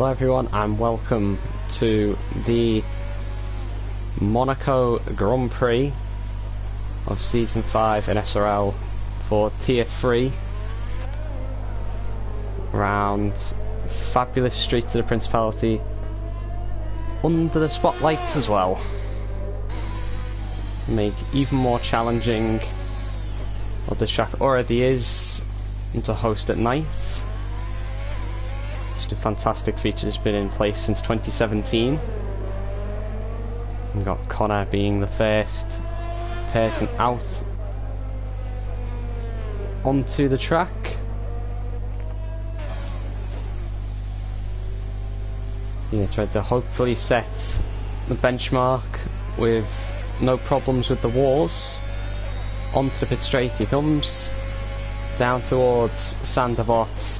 Hello everyone and welcome to the Monaco Grand Prix of Season 5 in SRL for Tier 3 around fabulous streets of the Principality under the spotlights as well. Make even more challenging what the track already is and to host at night. Just a fantastic feature that's been in place since 2017. We've got Connor being the first person out onto the track. Yeah, tried to hopefully set the benchmark with no problems with the walls. Onto the pit straight he comes, down towards Sandavot.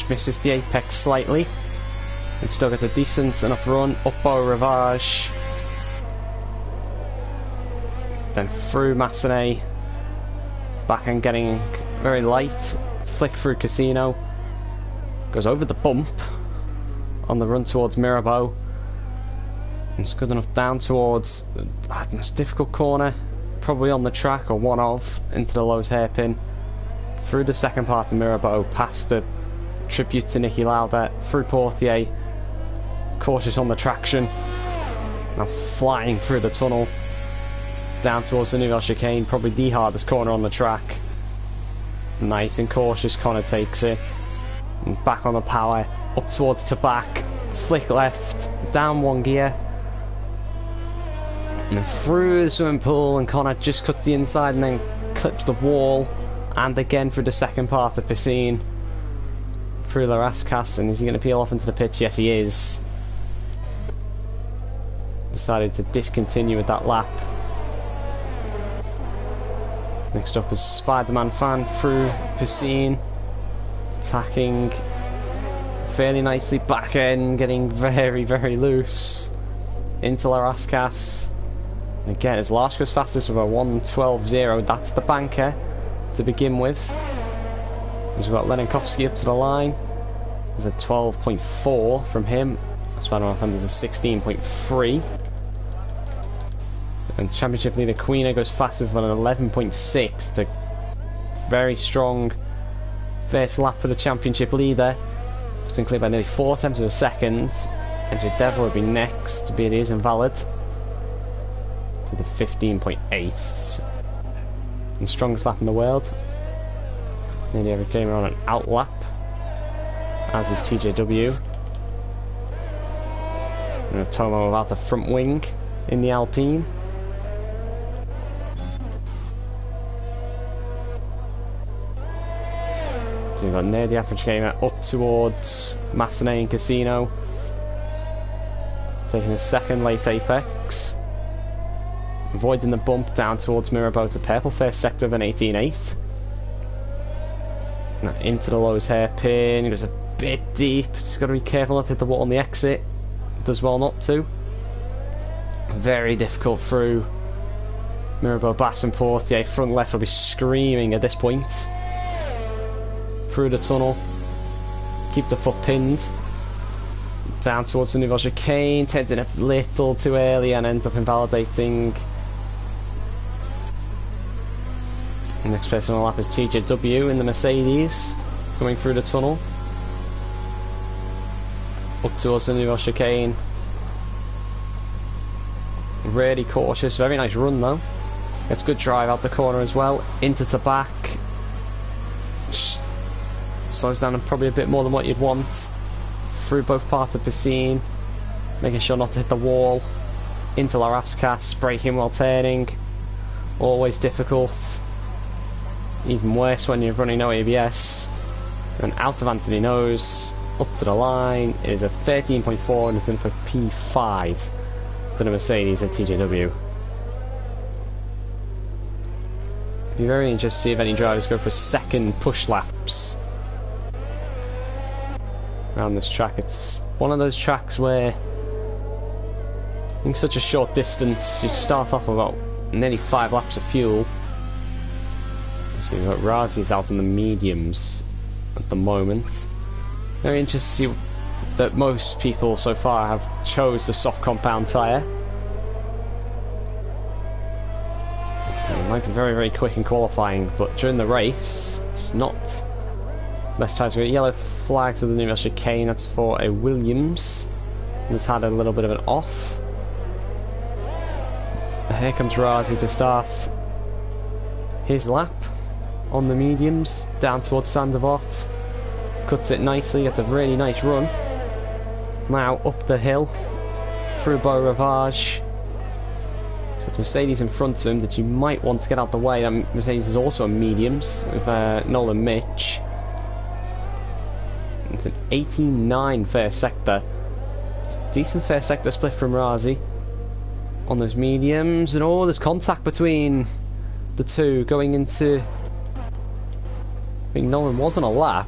Misses the apex slightly, and still gets a decent enough run up Beau Rivage, then through Massenet, back and getting very light, flick through Casino, goes over the bump on the run towards Mirabeau, and it's good enough down towards the most difficult corner, probably on the track or one of, into the Lowe's hairpin, through the second part of Mirabeau, past the tribute to Nicky Lauda, through Portier, cautious on the traction, now flying through the tunnel, down towards the Nouvelle Chicane, probably the hardest corner on the track. Nice and cautious, Connor takes it, and back on the power, up towards Tabac, flick left, down one gear, and through the swimming pool, and Connor just cuts the inside and then clips the wall, and again through the second part of Piscine. Through the Rascas, and is he going to peel off into the pitch? Yes, he is. Decided to discontinue with that lap. Next up was Spider-Man Fan through Piscine, attacking fairly nicely back end, getting very, very loose into La Rascas. Again, it's Larshka's fastest with a 1:12.0. That's the banker to begin with. We've got Leninkovsky up to the line. There's a 12.4 from him. Spider-Man Fan's a 16.3. And Championship leader Queena goes faster with an 11.6. The very strong first lap for the Championship leader. It's clear by nearly 4 tenths of a second. And Devil would be next, but it is invalid. To the 15.8. The strongest lap in the world. Nearly every came on an outlap, as is TJW. And Tomo without a front wing in the Alpine. So we've got near the average gamer up towards Massenet and Casino. Taking a second late apex. Avoiding the bump down towards Mirabeau to purple first sector of an 18.8. Now into the Lowe's hairpin, it was a bit deep, just got to be careful not to hit the wall on the exit, does well not to. Very difficult through Mirabeau, Bass and Portier, front left will be screaming at this point. Through the tunnel, keep the foot pinned, down towards the Nouvelle Chicane, turns in a little too early and ends up invalidating. The next person on the lap is TJW in the Mercedes, coming through the tunnel. Up towards the Nouvelle Chicane. Really cautious, very nice run though. Gets good drive out the corner as well, into Tabac. Slows down probably a bit more than what you'd want. Through both parts of Piscine, making sure not to hit the wall. Into La Rascas, braking while turning. Always difficult. Even worse when you're running no ABS. And out of Anthony Nose, up to the line, it is a 13.4 and it's in for P5 for the Mercedes at TJW. Be very interested to see if any drivers go for second push laps around this track. It's one of those tracks where in such a short distance you start off with about nearly 5 laps of fuel. So we've got Razi's out in the mediums at the moment. Very interested to see that most people so far have chose the soft compound tyre. It might be very, very quick in qualifying, but during the race, it's not. Best tyres. We got yellow flag to the new chicane. That's for a Williams. It's had a little bit of an off. Here comes Razi to start his lap on the mediums down towards Sandevort. Cuts it nicely, gets a really nice run. Now up the hill through Beau Rivage. So the Mercedes in front of him that you might want to get out the way. Mercedes is also on mediums with Nolan Mitch. It's an 18-9 first sector. It's a decent first sector split from Razi on those mediums, and oh, there's contact between the two going into. I think Nolan was on a lap.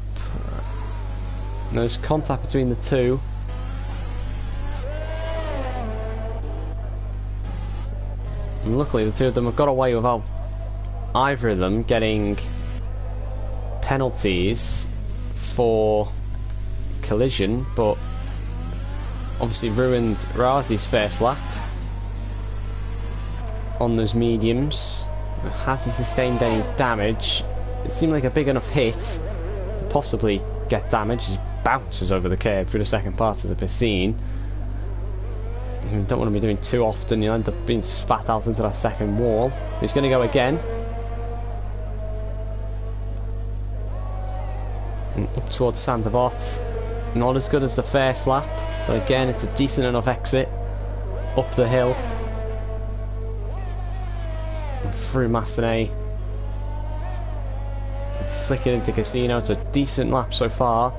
There's contact between the two. And luckily the two of them have got away without either of them getting penalties for collision, but obviously ruined Razi's first lap on those mediums. Has he sustained any damage? It seemed like a big enough hit to possibly get damage. He bounces over the curb through the second part of the scene. You don't want to be doing too often, you'll end up being spat out into that second wall. He's going to go again. And up towards Sandevort. Not as good as the first lap, but again it's a decent enough exit. Up the hill. And through Massenet. Flick it into Casino. It's a decent lap so far.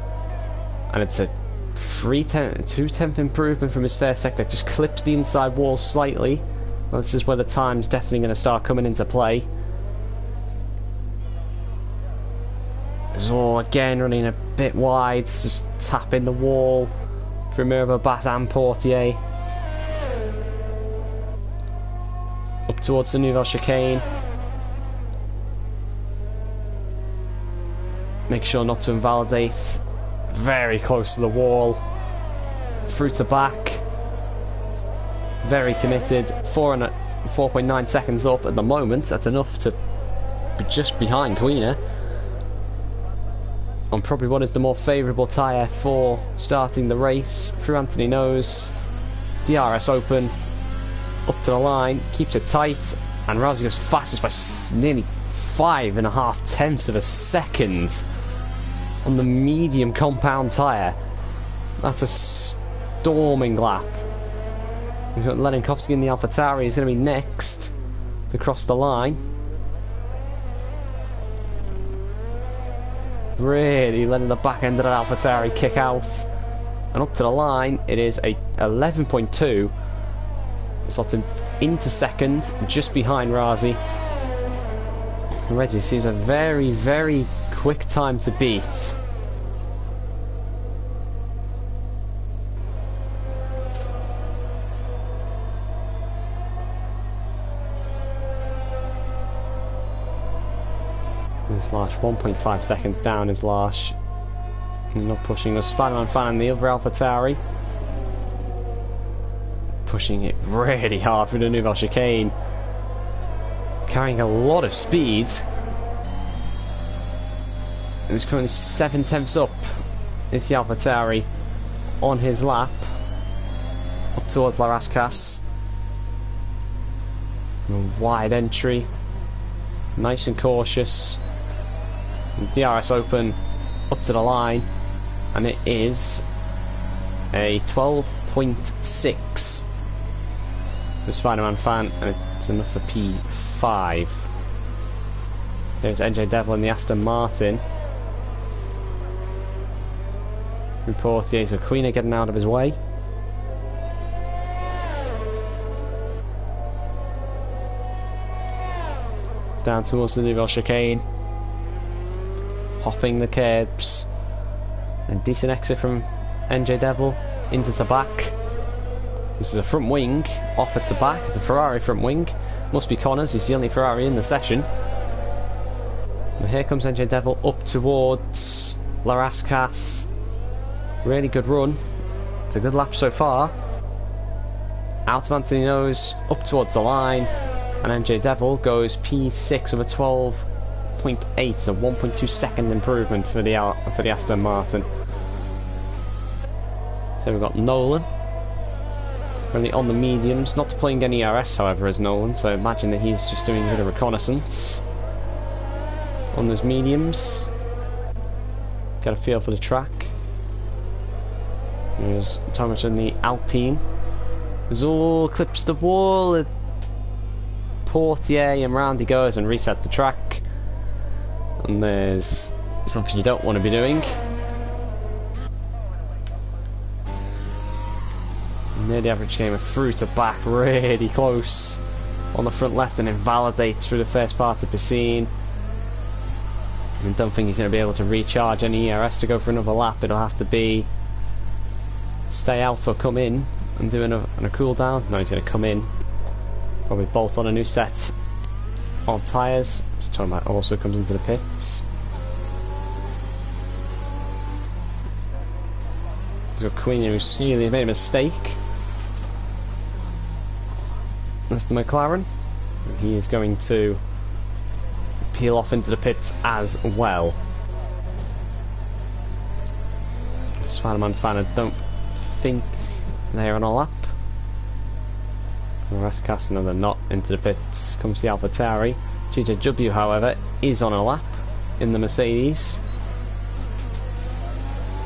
And it's a 2/10th improvement from his first sector. Just clips the inside wall slightly. Well, this is where the time's definitely going to start coming into play. So again running a bit wide, just tapping the wall through Mirabat and Portier. Up towards the Nouvelle chicane. Make sure not to invalidate. Very close to the wall. Through to back. Very committed. 4.9 seconds up at the moment. That's enough to be just behind Queener. On probably what is the more favourable tyre for starting the race. Through Anthony Nose. DRS open. Up to the line. Keeps it tight. And Razi goes fastest by nearly 5.5 tenths of a second on the medium compound tyre. That's a storming lap. We've got Leninkowski in the AlphaTauri. He's going to be next to cross the line. Really letting the back end of that AlphaTauri kick out. And up to the line, it is a 11.2. Slots him into second, just behind Razi. Reggie seems a very, very quick time to beat. This Larsh 1.5 seconds down is Larsh. Not pushing the Spider-Man fan in the other AlphaTauri. Pushing it really hard through the Nouvelle chicane. Carrying a lot of speed. He's currently 7 tenths up. It's the AlphaTauri on his lap. Up towards La Rascasse. Wide entry. Nice and cautious. And DRS open. Up to the line. And it is a 12.6. The Spider-Man fan, and it's enough for P5. There's NJ Devil and the Aston Martin. Through Portier, so Queener getting out of his way. Down towards the Nouvelle chicane. Hopping the curbs. And a decent exit from NJ Devil into the back. This is a front wing, off at the back. It's a Ferrari front wing. Must be Connors, he's the only Ferrari in the session. And here comes NJ Devil up towards La Rascasse. Really good run It's a good lap so far. Out of Anthony Nose, up towards the line, and NJ Devil goes P6 over 12.8, a 1.2 second improvement for the Aston Martin. So we've got Nolan, currently on the mediums, not deploying any ERS however as Nolan, so I imagine that he's just doing a bit of reconnaissance on those mediums. Get a feel for the track. There's Thomas in the Alpine. Zool clips the wall at Portier, and round he goes and reset the track. And there's something you don't want to be doing. Near the average gamer through to back, really close on the front left, and invalidates through the first part of Piscine. I don't think he's going to be able to recharge any ERS to go for another lap. It'll have to be stay out or come in and do a cool down. No, he's going to come in, probably bolt on a new set of tyres. Tomac also comes into the pits. He's got Queen, who's nearly made a mistake. That's the McLaren. And he is going to peel off into the pits as well. Spider-Man fan, I don't think they're on a lap. The rest cast, no, they're not. Into the pits comes the AlphaTauri. GJW, however, is on a lap in the Mercedes.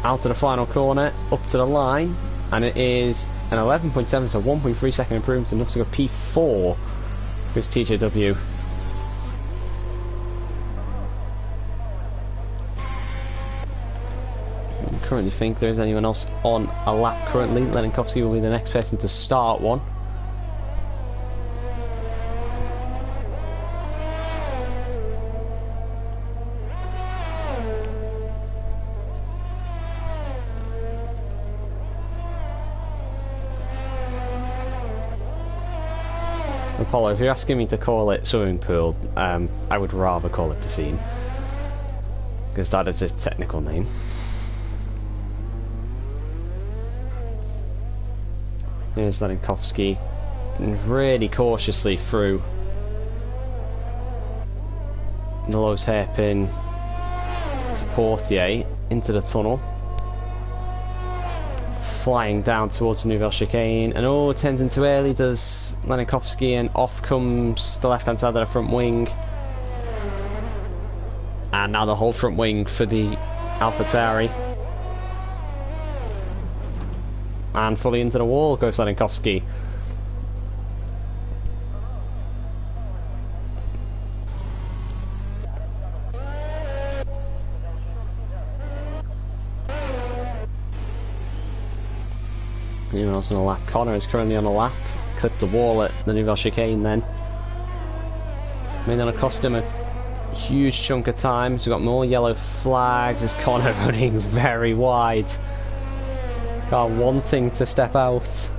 Out to the final corner, up to the line, and it is an 11.7, so 1.3 second improvement, enough to go P4 because TJW. I currently think there's anyone else on a lap currently. Leninkowski will be the next person to start one. Apollo, if you're asking me to call it swimming pool, I would rather call it piscine, because that is its technical name. Here's Leninkowski really cautiously through the Lowe's hairpin to Portier into the tunnel, flying down towards the Nouvelle chicane, and oh, turns in too early does Leninkowski, and off comes the left hand side of the front wing, and now the whole front wing for the AlphaTauri. And fully into the wall goes Leninkowski. Anyone else on a lap? Connor is currently on a lap. Clipped the wall at the Nouvelle chicane then. May not have cost him a huge chunk of time, so we've got more yellow flags as Connor running very wide. Car wanting to step out.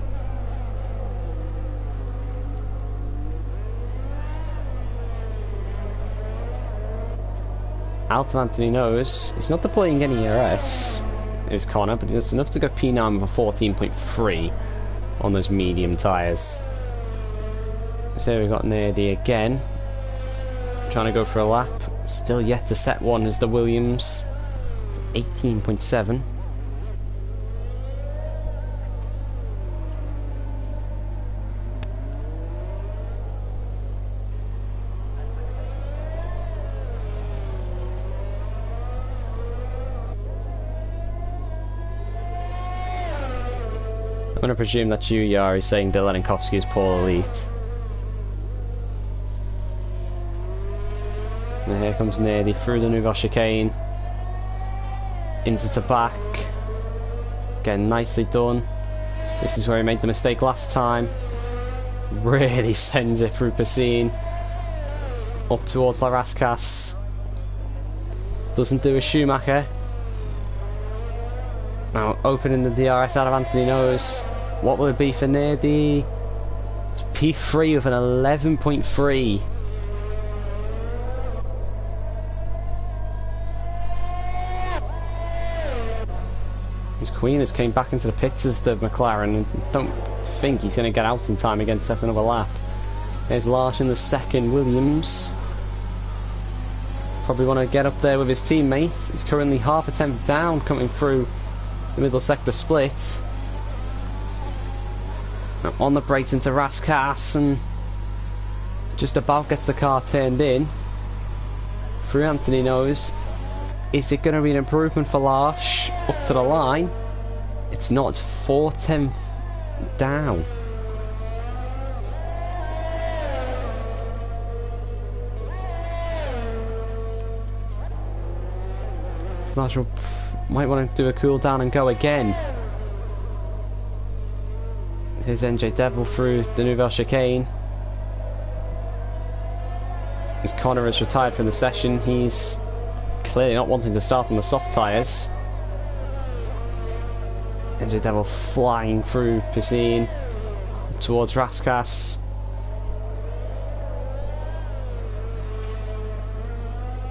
Out of Anthony Nose. He's not deploying any ERS, is Connor, but it's enough to go P9 for 14.3 on those medium tyres. So here we've got Nerdy again, trying to go for a lap. Still yet to set one as the Williams. 18.7. I'm going to presume that you, Yari, saying that Leninkowski is Paul Elite. And here comes Nerdy through the Nouvelle chicane into the back. Again, nicely done. This is where he made the mistake last time. Really sends it through Piscine up towards La Rascasse. Doesn't do a Schumacher. Now opening the DRS out of Anthony Nose. What will it be for Nerdy? It's P3 with an 11.3. His Queeners came back into the pits as the McLaren, and don't think he's going to get out in time again to set another lap. There's Larsh in the second. Williams probably want to get up there with his teammate. He's currently half a tenth down coming through the middle sector split. On the brakes into Raskas, and just about gets the car turned in. Through Anthony knows. Is it going to be an improvement for Larsh up to the line? It's not. It's 4/10 down. Larsh might want to do a cool down and go again. Here's NJ Devil through the Nouvelle Chicane. As Connor has retired from the session, he's clearly not wanting to start on the soft tyres. NJ Devil flying through Piscine towards Raskas.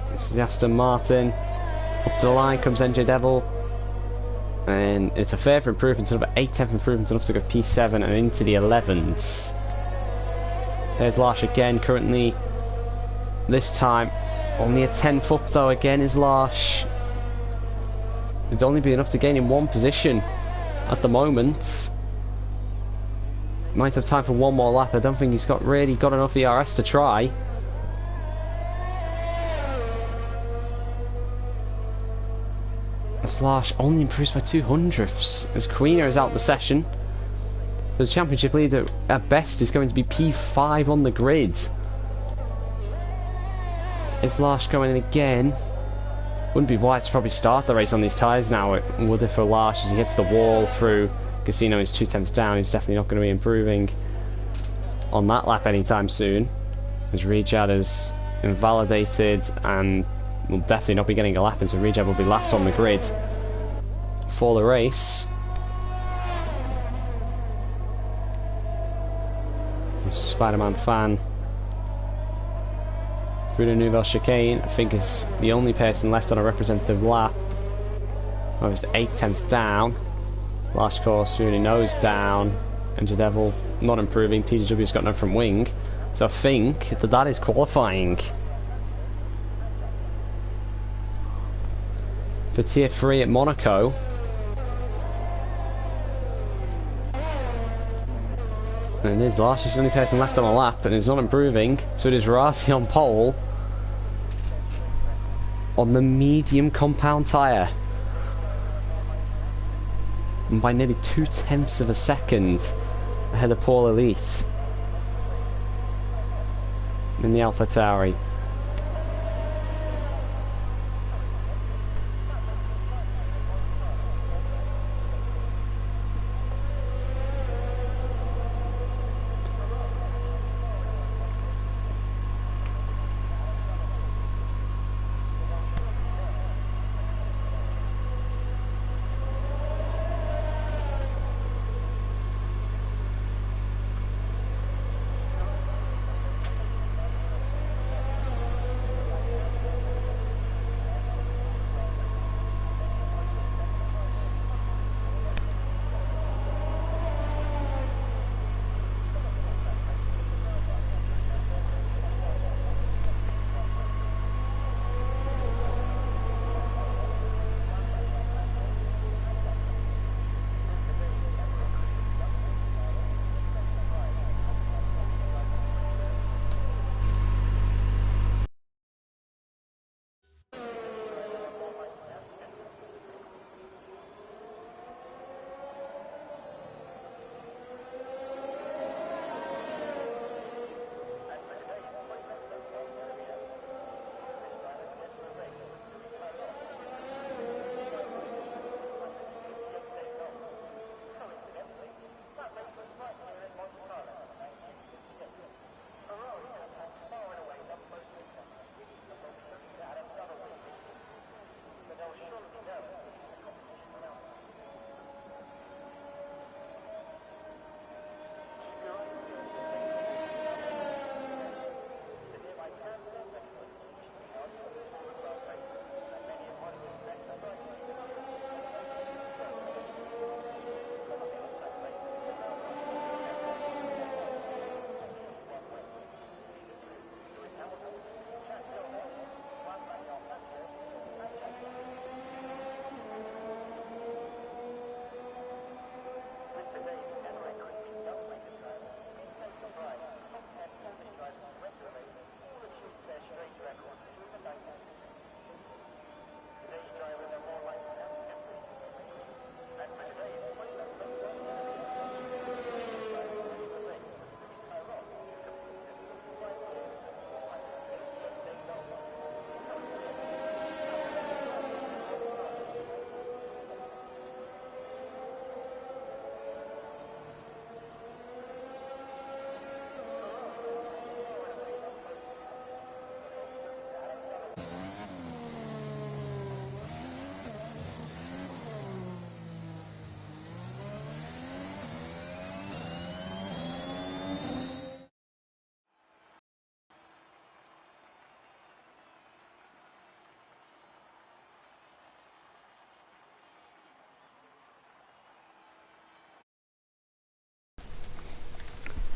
This is the Aston Martin. Up to the line comes NJ Devil. And it's a further improvement, another 8/10 improvement, enough to go P7 and into the 11s. There's Larsh again, currently, this time, only a 10th up though, again is Larsh. It'd only be enough to gain in one position at the moment. Might have time for one more lap. I don't think he's really got enough ERS to try. Larsh only improves by 200ths as Queener is out the session. The championship leader at best is going to be P5 on the grid. Is Larsh going in again? Wouldn't be wise to probably start the race on these tyres now, would it, for Larsh as he hits the wall through Casino. He's 2/10 down. He's definitely not going to be improving on that lap anytime soon, as Rejad is invalidated and will definitely not be getting a lap in, so Rejab will be last on the grid for the race. Spider-Man fan through the Nouvelle Chicane, I think is the only person left on a representative lap. Oh, it's 8/10 down. Last course, really nose down. And Devil not improving. TGW's got no front wing, so I think that is qualifying for Tier 3 at Monaco. And it is Larsh is the only person left on a lap, and is not improving, so it is Rossi on pole on the medium compound tyre. And by nearly 2/10 of a second ahead of Paul Elite in the AlphaTauri.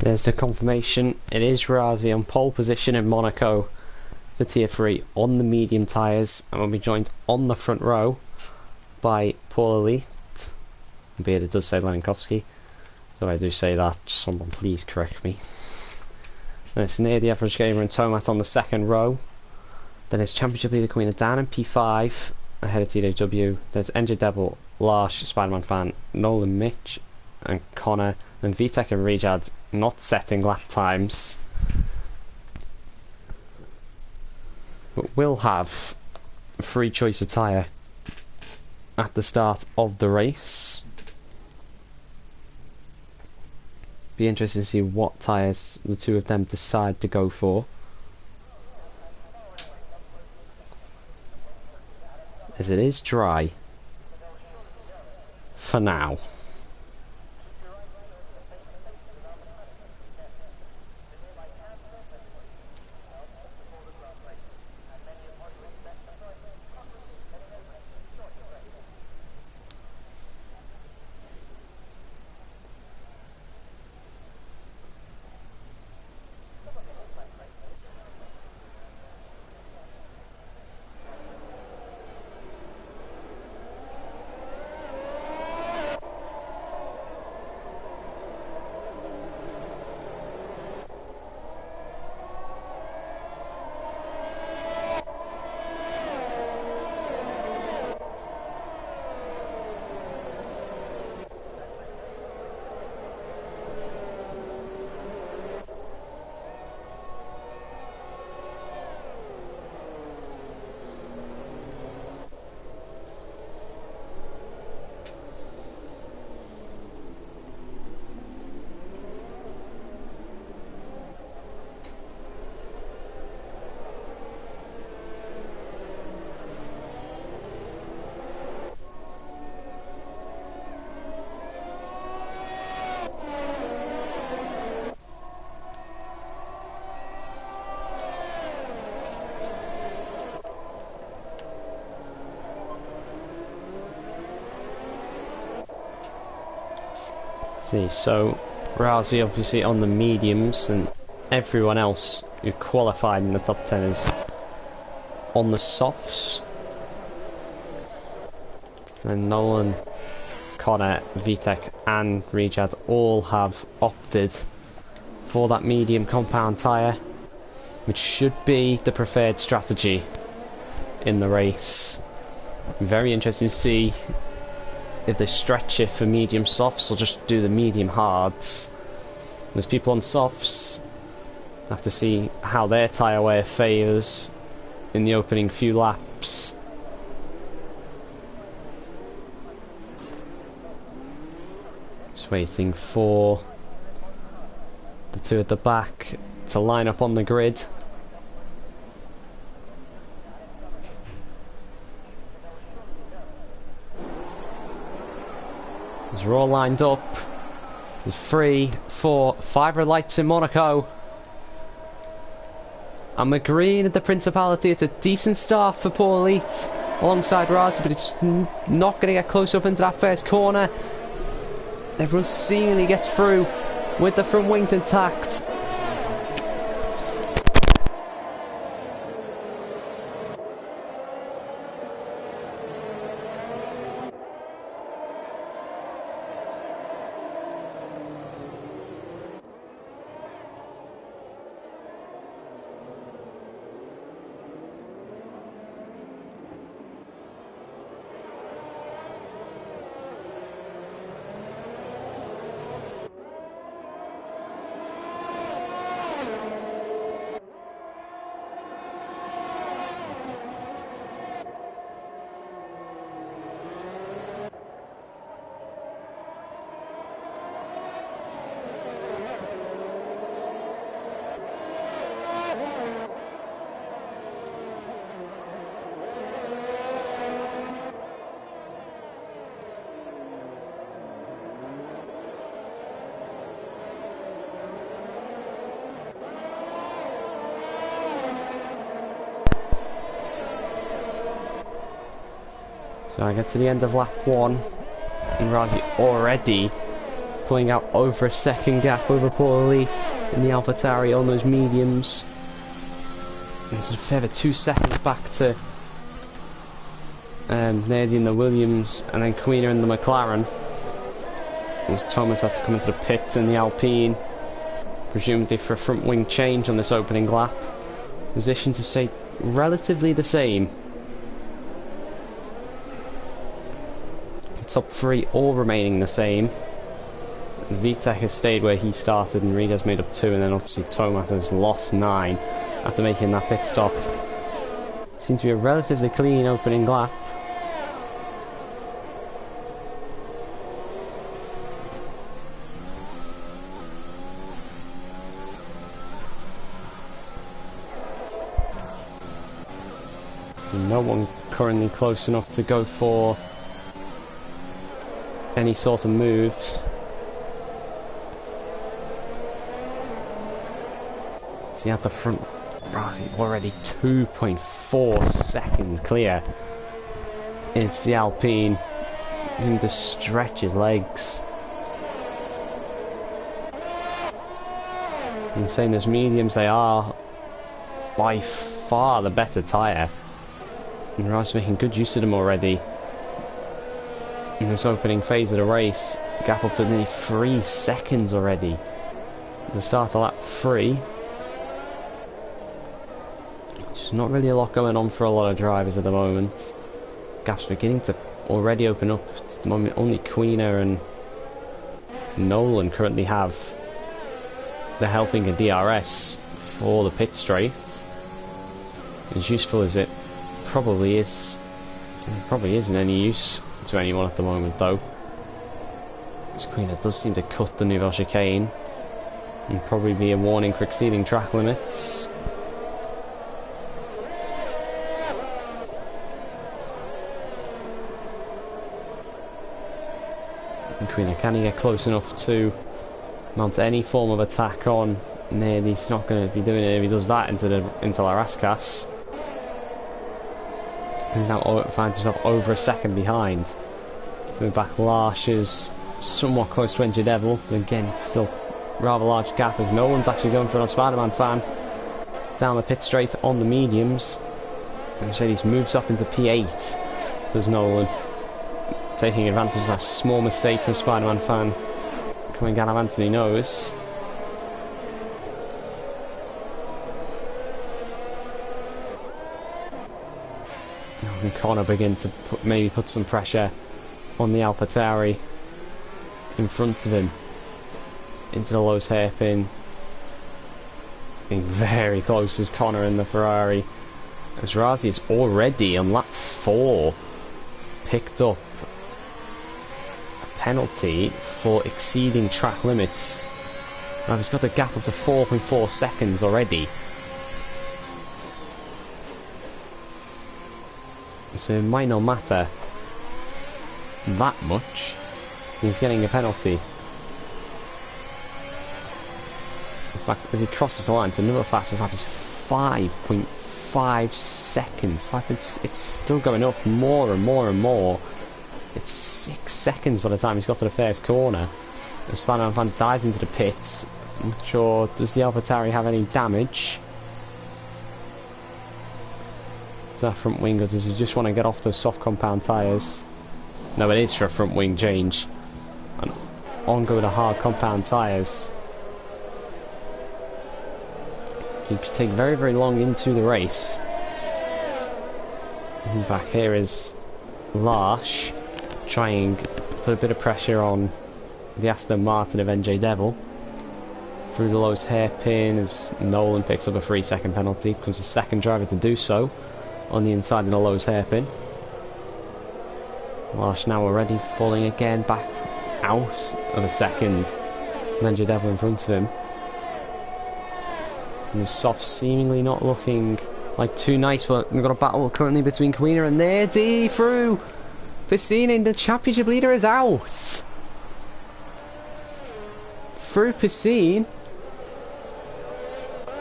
There's the confirmation. It is Razi on pole position in Monaco for Tier 3 on the medium tyres, and will be joined on the front row by Paul Elite. Albeit it does say Leninkowski, so I do say that, someone please correct me. And it's near the average gamer and Tomat on the second row. Then it's Championship leader Queen of Dan and P5 ahead of TJW. There's NJ Devil, Larsh, Spider-Man Fan, Nolan Mitch and Connor, and Vitek and Rejad not setting lap times, but will have a free choice of tyre at the start of the race. Be interesting to see what tyres the two of them decide to go for, as it is dry for now. See, so Razi obviously on the mediums, and everyone else who qualified in the top 10 is on the softs. And Nolan, Connor, Vitek and Rejad all have opted for that medium compound tyre, which should be the preferred strategy in the race. Very interesting to see if they stretch it for medium softs or just do the medium hards. There's people on softs, have to see how their tyre wear fares in the opening few laps. Just waiting for the two at the back to line up on the grid. As we're all lined up, there's 3, 4, 5 red lights in Monaco. And McGreen at the Principality. It's a decent start for Paul Elite alongside Razi, but it's not going to get close up into that first corner. Everyone seemingly gets through with the front wings intact. So I get to the end of lap 1, and Razi already pulling out over a second gap over Paul Elite in the AlphaTauri on those mediums. And it's a further 2 seconds back to Nerdy in the Williams, and then Queener in the McLaren. As Thomas had to come into the pits in the Alpine, presumably for a front wing change on this opening lap. Positions to stay relatively the same. Top 3 all remaining the same. Vitek has stayed where he started, and Reed has made up 2, and then obviously Thomas has lost 9 after making that pit stop. Seems to be a relatively clean opening lap. So no one currently close enough to go for any sort of moves. See at the front, already 2.4 seconds clear. It's the Alpine, him to stretch his legs. And the same as mediums, they are by far the better tyre. And Ross making good use of them already. In this opening phase of the race, gap up to nearly 3 seconds already. The start of lap 3. There's not really a lot going on for a lot of drivers at the moment. Gap's beginning to already open up. At the moment, only Queener and Nolan currently have the helping a DRS for the pit straight. As useful as it probably is, it probably isn't any use to anyone at the moment though. This Queener does seem to cut the Nouvelle chicane, and probably be a warning for exceeding track limits. And Queener, can he get close enough to mount any form of attack on Ned? He's not going to be doing it if he does that into La Rascasse. He's now finds himself over a second behind. Coming back, Larsh is somewhat close to Engine Devil, but again, still rather large gap as no one's actually going for a Spider-Man fan. Down the pit straight on the mediums. And Mercedes moves up into P8. Does Nolan, taking advantage of that small mistake from Spider-Man fan coming out of Anthony Nose. And Connor begin to maybe put some pressure on the AlphaTauri in front of him into the Lowe's hairpin. Being very close as Connor in the Ferrari, as Razi is already on lap 4 picked up a penalty for exceeding track limits. Now he's got the gap up to 4.4 seconds already. So it might not matter that much. He's getting a penalty. In fact, as he crosses the line to another fastest lap is 5.5 seconds. It's still going up more and more and more. It's 6 seconds by the time he's got to the first corner. As Spider-Man fan dives into the pits. I'm not sure, does the AlphaTauri have any damage? That front wing, or does he just want to get off those soft compound tyres? No, it is for a front wing change. And on go to hard compound tyres. He could take very, very long into the race. And back here is Larsh trying to put a bit of pressure on the Aston Martin of NJ Devil. Through the Lowe's hairpin as Nolan picks up a 3-second penalty. Becomes the second driver to do so on the inside of the Lowe's hairpin. Larsh now already falling again back out of a second. Ninja Devil in front of him. And the soft seemingly not looking like too nice, but we've got a battle currently between Queener and Nerdy through. Piscine, the championship leader, is out. Through Piscine.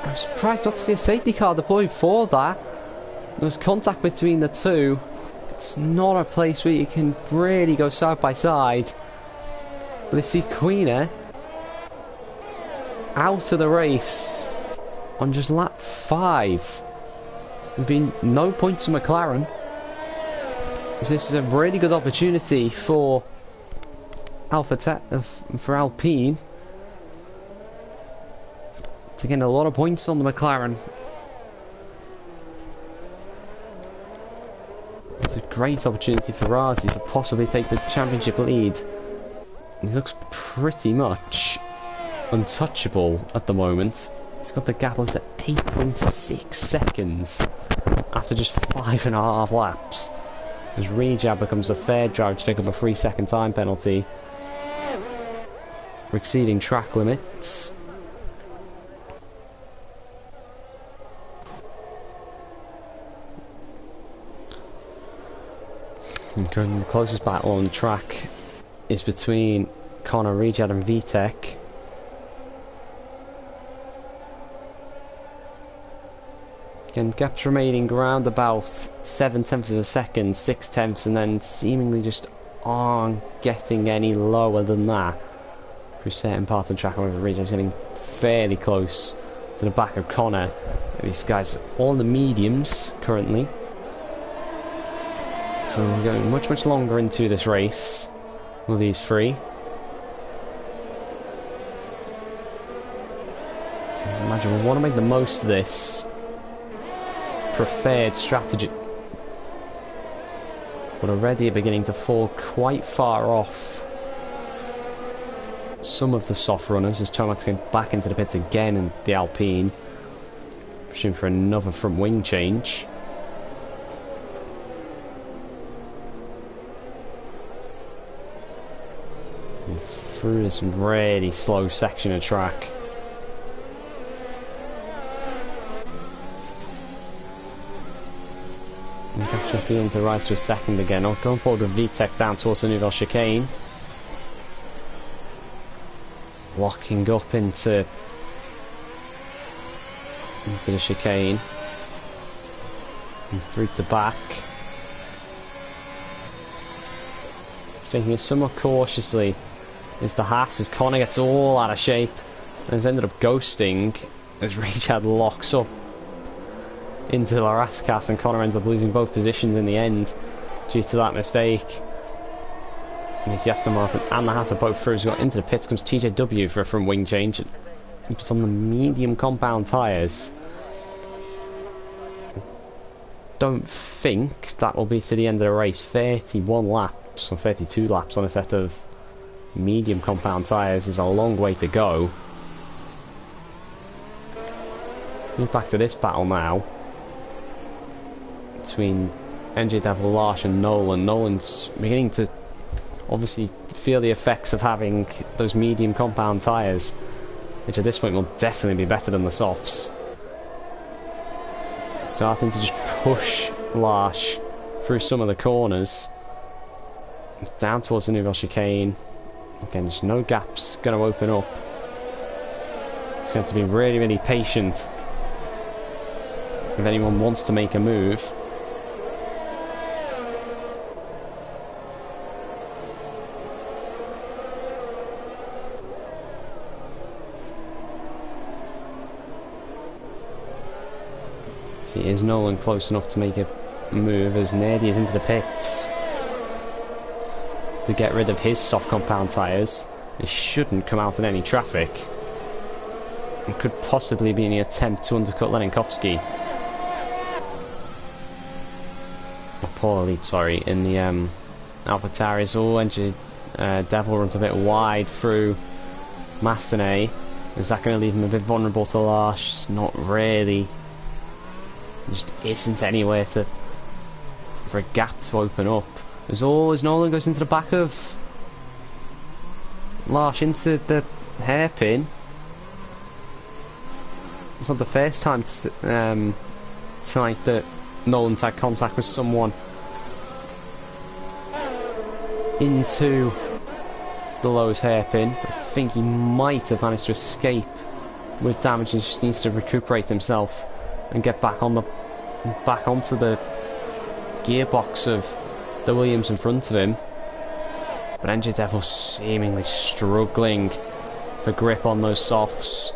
I'm surprised not to see a safety car deployed for that. There was contact between the two. It's not a place where you can really go side by side. But they see Queena out of the race on just lap 5. There's been no points for McLaren. So this is a really good opportunity for Alpine to get a lot of points on the McLaren. It's a great opportunity for Razi to possibly take the championship lead. He looks pretty much untouchable at the moment. He's got the gap up to 8.6 seconds after just 5.5 laps. As Rejab becomes a fair drive to take up a 3-second time penalty for exceeding track limits. And currently the closest battle on the track is between Connor Rejad and Vitek. Again, gaps remaining around about 7/10 of a second, 6/10, and then seemingly just aren't getting any lower than that through certain parts of the track. However, Rejad's getting fairly close to the back of Connor. These guys are all in the mediums currently. So we're going much longer into this race with these three. I imagine we want to make the most of this preferred strategy, but already are beginning to fall quite far off some of the soft runners as Tomac's going back into the pits again in the Alpine, pushing for another front wing change. And through this really slow section of track. And Gaps just beginning to rise to a second again. Oh, going forward with VTEC down towards the Nouvelle chicane. Locking up into the chicane. And through to back. Just taking it somewhat cautiously is the Haas as Connor gets all out of shape and has ended up ghosting as Richard locks up into the Rascas, and Connor ends up losing both positions in the end due to that mistake. And it's the Aston Martin and the Haas are both through. As we got into the pits comes TJW for a front wing change. He puts on the medium compound tyres. Don't think that will be to the end of the race. 31 laps or 32 laps on a set of medium compound tyres is a long way to go. Move back to this battle now between NJ Devil, Larsh and Nolan. Nolan's beginning to obviously feel the effects of having those medium compound tyres, which at this point will definitely be better than the softs. Starting to just push Larsh through some of the corners down towards the Nouvelle chicane. Again, just no gaps going to open up. Just have to be really patient if anyone wants to make a move. See, is Nolan close enough to make a move as Nerdy is into the pits to get rid of his soft compound tyres? It shouldn't come out in any traffic. It could possibly be an attempt to undercut Leninkovsky. Or Paul Elite, sorry, in the AlphaTauris. Oh, and Devil runs a bit wide through Massenet. Is that going to leave him a bit vulnerable to Larsh? Not really. There just isn't anywhere for a gap to open up. As Nolan goes into the back of Larsh into the hairpin. It's not the first time tonight that Nolan's had contact with someone into the Lowe's hairpin. I think he might have managed to escape with damage and just needs to recuperate himself and get back onto the gearbox of the Williams in front of him. But NJ Devil seemingly struggling for grip on those softs.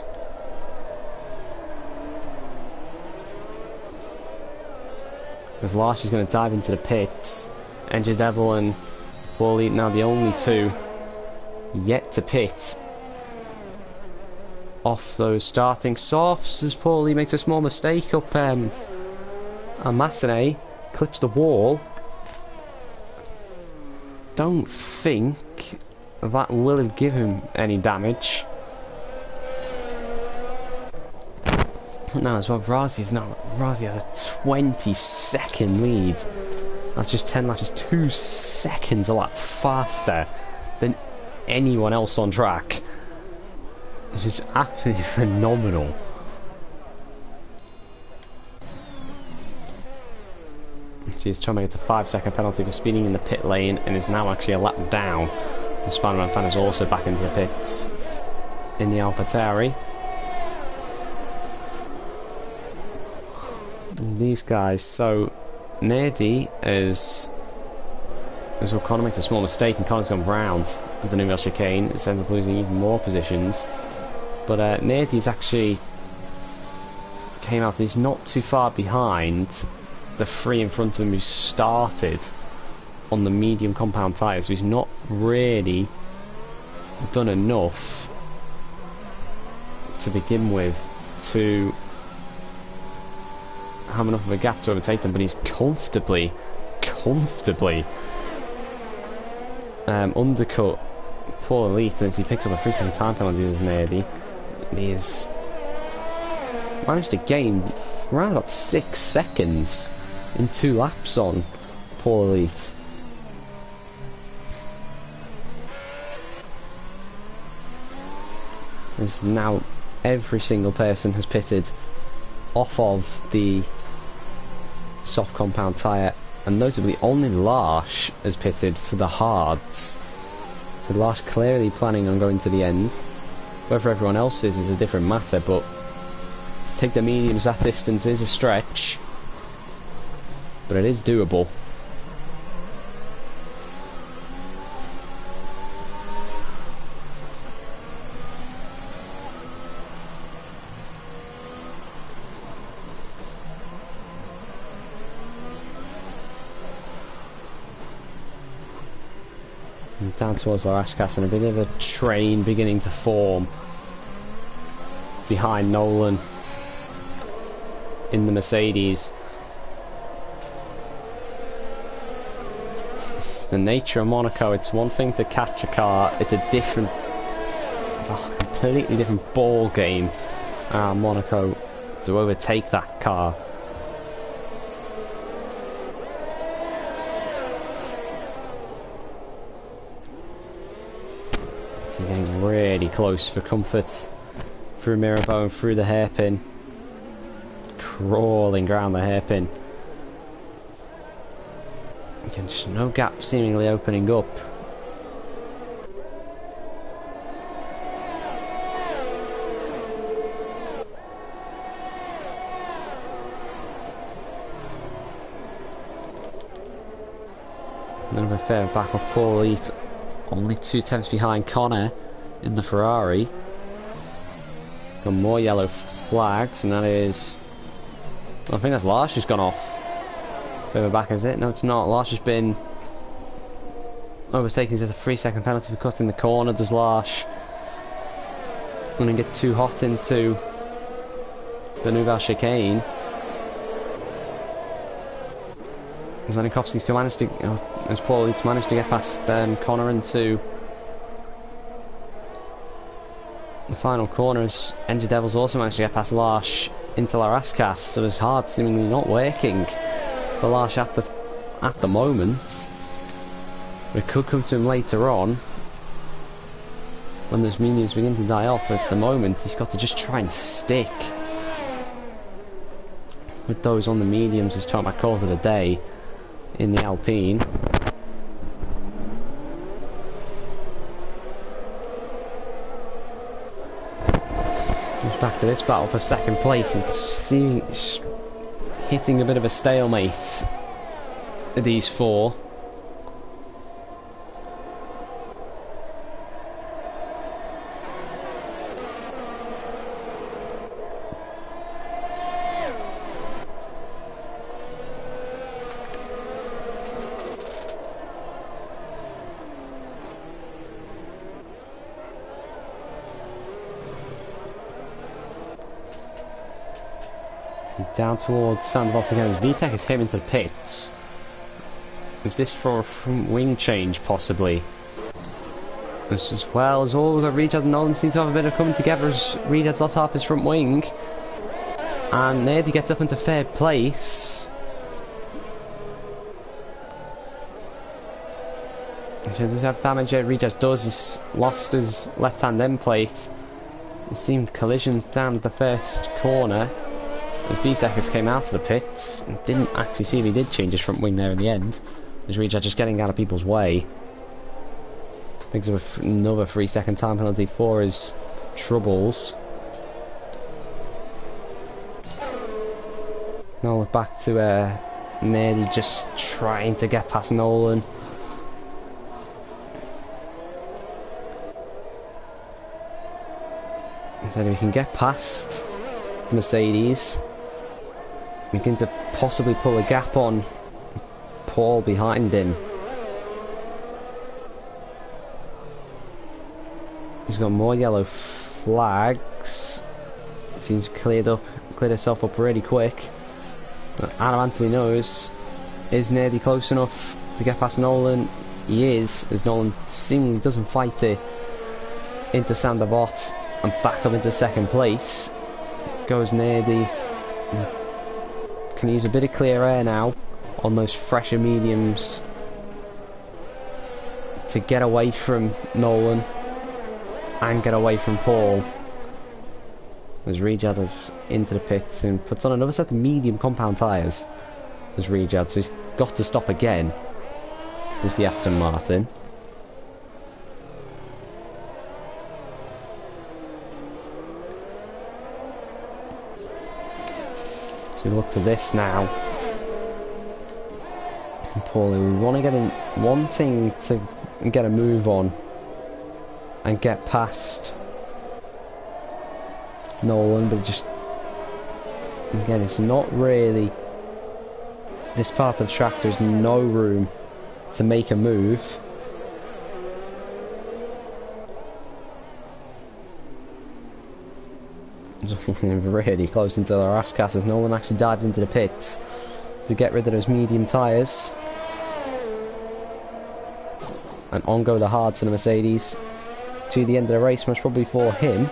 As Larsh is going to dive into the pits. NJ Devil and Paul Elite now the only two yet to pit off those starting softs, as Paul Elite makes a small mistake up and Massenet clips the wall. Don't think that will have given him any damage. Now as well, Razi has a 20-second lead. That's just 10 laps, just 2 seconds a lap faster than anyone else on track. It's just absolutely phenomenal. He's trying to get a 5-second penalty for speeding in the pit lane and is now actually a lap down. The Spider-Man fan is also back into the pits in the AlphaTauri. These guys, so Nerdy is well, Connor makes a small mistake and Connor's gone round with the Nouvelle chicane. It's ended up losing even more positions. But Nerdy's actually came out, he's not too far behind the three in front of him who started on the medium compound tyres, so he's not really done enough to begin with to have enough of a gap to overtake them, but he's comfortably undercut Paul Elite as he picks up a 3-second time penalty as Nerdy. He's managed to gain around about 6 seconds in 2 laps on Paul Elite. As now every single person has pitted off of the soft compound tyre, and notably only Larsh has pitted for the hards. With Larsh clearly planning on going to the end. Whether everyone else is a different matter, but to take the mediums that distance is a stretch, but it is doable. And down towards Larashkas, and a bit of a train beginning to form behind Nolan in the Mercedes. It's the nature of Monaco. It's one thing to catch a car, it's a completely different ball game around Monaco to overtake that car. So getting really close for comfort through Mirabeau and through the hairpin, crawling around the hairpin. Again, just no gap seemingly opening up. A little bit further back with Paul Elite, only 2 tenths behind Connor in the Ferrari. Got more yellow flags, and that is, I think that's Larsh who's gone off. Further back, is it? No, it's not. Larsh has been overtaken. He's at a 3-second penalty for cutting the corner. Does Larsh going to get too hot into the Nouvelle chicane? Zanikovsky's managed to, as Paul Elite's managed to get past Connor into the final corners. NJ Devil's also managed to get past Larsh into Larashkas, so his hard seemingly not working for Larsh at the moment. But it could come to him later on when those mediums begin to die off. At the moment he's got to just try and stick with those on the mediums. His tarmac calls it a day in the Alpine. Just back to this battle for second place. It's hitting a bit of a stalemate, these four. Down towards Sandbox again as VTEC has came into the pits. Is this for a front wing change, possibly? As well as all, we've got Rejad and Nolan seem to have a bit of coming together as Rejad's lost half his front wing. And Nerdy gets up into third place. He does have damage here, Rejad does, he's lost his left hand end plate. It seemed collision down the first corner. The VTEC came out of the pits and didn't actually see if he did change his front wing there in the end. As Rejad just getting out of people's way. Brings up another 3-second time penalty for his troubles. Now we're back to Nerdy just trying to get past Nolan. Instead we can get past the Mercedes. We can possibly pull a gap on Paul behind him. He's got more yellow flags. It seems cleared itself up really quick. But Adam Anthony knows, is Nerdy close enough to get past Nolan? He is, as Nolan seemingly doesn't fight it into Sanderbot and back up into second place. Goes Nerdy. Can use a bit of clear air now on those fresher mediums to get away from Nolan and get away from Paul. As Rejad is into the pits and puts on another set of medium compound tyres as Rejad, so he's got to stop again. There's the Aston Martin. So look to this now. Paul, we want to get in, wanting to get a move on and get past Nolan, but just again, it's not really. This part of the track, there's no room to make a move. Really close into the Raskas as Nolan actually dives into the pits to get rid of those medium tyres. And on go the hards for the Mercedes to the end of the race, most probably for him.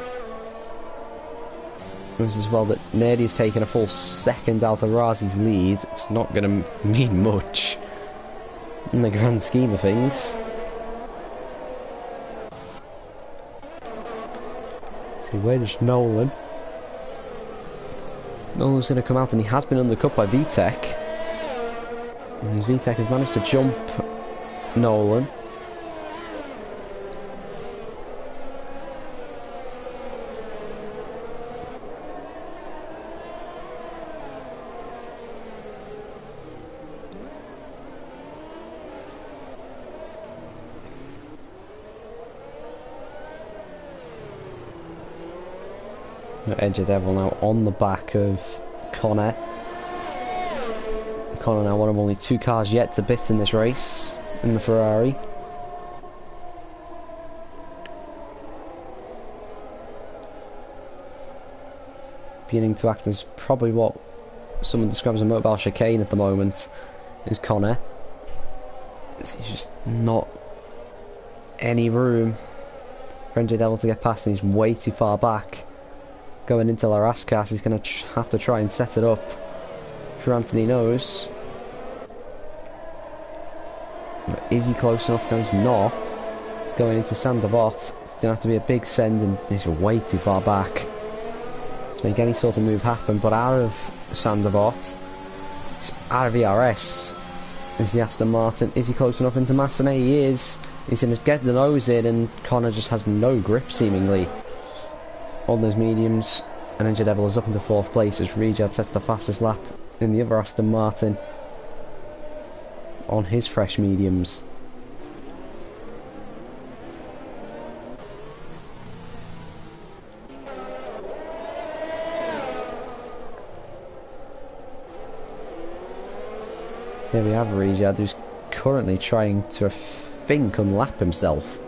This is well that Nerdy's taken a full second out of Razi's lead. It's not going to mean much in the grand scheme of things. So where's Nolan? Nolan's going to come out, and he has been undercut by VTEC. And VTEC has managed to jump Nolan. Edge of Devil now on the back of Connor. Connor now one of only 2 cars yet to bit in this race in the Ferrari. Beginning to act as probably what someone describes as a mobile chicane at the moment is Connor. He's just not any room for Edge of Devil to get past, and he's way too far back. Going into La Rascas, he's going to have to try and set it up for Anthony Knows. But is he close enough? No, he's not. Going into Sanderbot, it's going to have to be a big send, and he's way too far back to make any sort of move happen. But out of Sanderbot, out of ERS, is the Aston Martin. Is he close enough into Massenet? He is. He's going to get the nose in, and Connor just has no grip, seemingly, on those mediums. And Edge of Devil is up into 4th place as Rejad sets the fastest lap in the other Aston Martin on his fresh mediums. So here we have Rejad, who's currently trying to, I think, unlap himself.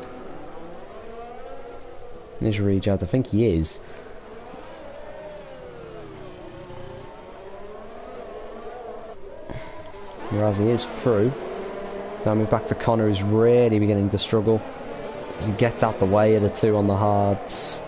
There's Rejad, I think he is. Razi is through. So I move back to Connor, who's really beginning to struggle as he gets out the way of the two on the hards.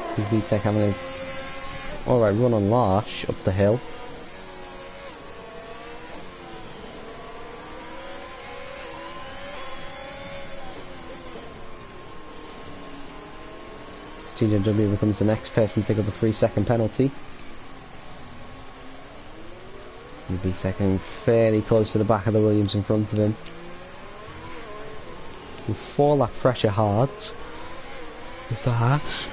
So VTech having a alright run on Larsh up the hill. So TJW becomes the next person to pick up a 3-second penalty. And VTech fairly close to the back of the Williams in front of him. With 4 lap pressure hard. With the hash.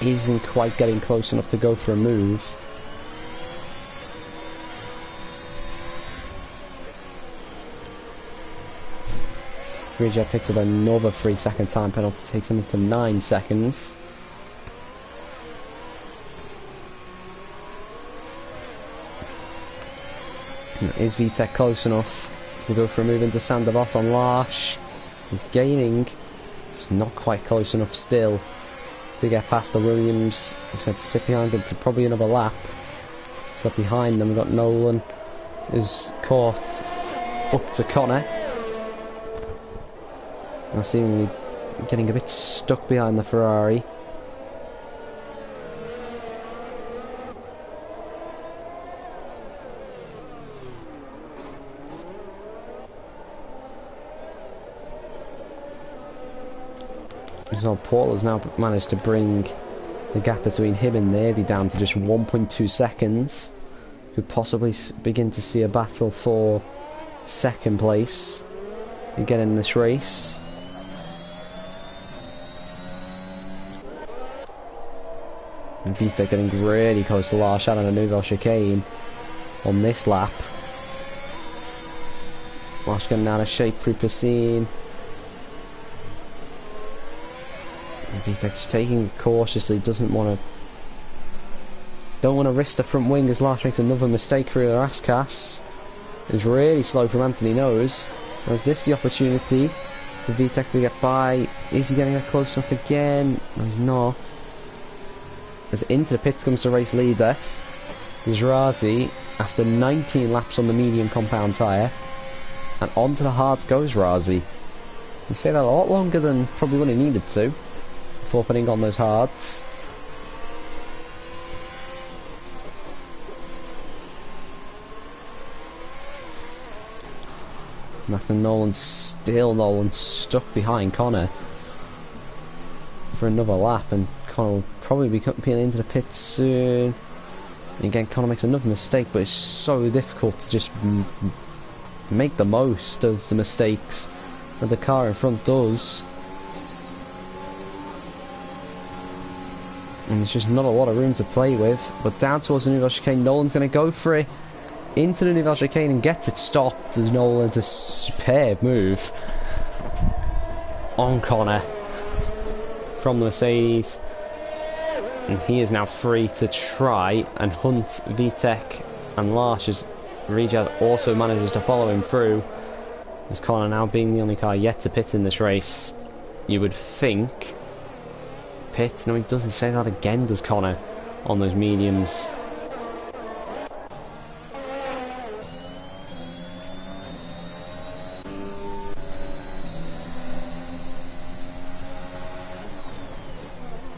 Isn't quite getting close enough to go for a move. Rejet picks up another 3-second time penalty, takes him up to 9 seconds. Is VTech close enough to go for a move into Sandabot on Larsh? He's gaining. It's not quite close enough still to get past the Williams. He said to sit behind them for probably another lap. He's got behind them, we've got Nolan is caught up to Connor. Now seemingly getting a bit stuck behind the Ferrari. So Paul has now managed to bring the gap between him and Nerdy down to just 1.2 seconds. Could possibly begin to see a battle for second place again in this race. And Vita getting really close to Larsh out on a Nouvelle chicane on this lap. Larsh getting out of shape through Piscine. Vitek's taking it cautiously, don't want to risk the front wing as Larsh makes another mistake through the Raskas. It's really slow from Anthony Nose. Is this the opportunity for Vitek to get by? Is he getting it close enough again? No, he's not. As into the pits comes the race leader. There's Razi after 19 laps on the medium compound tyre. And onto the hards goes Razi. You say that a lot longer than probably what he needed to before putting on those hards. After Nolan stuck behind Connor for another lap, and Connor will probably be peeling into the pits soon. And again, Connor makes another mistake, but it's so difficult to just make the most of the mistakes that the car in front does. And there's just not a lot of room to play with. But down towards the Nouvelle chicane, Nolan's going to go for it into the Nouvelle chicane and gets it stopped as Nolan's a superb move on Connor from the Mercedes. And he is now free to try and hunt Vitek and Larsh as Rijad also manages to follow him through. As Connor now being the only car yet to pit in this race. You would think pit. No, he doesn't say that again, does Connor, on those mediums.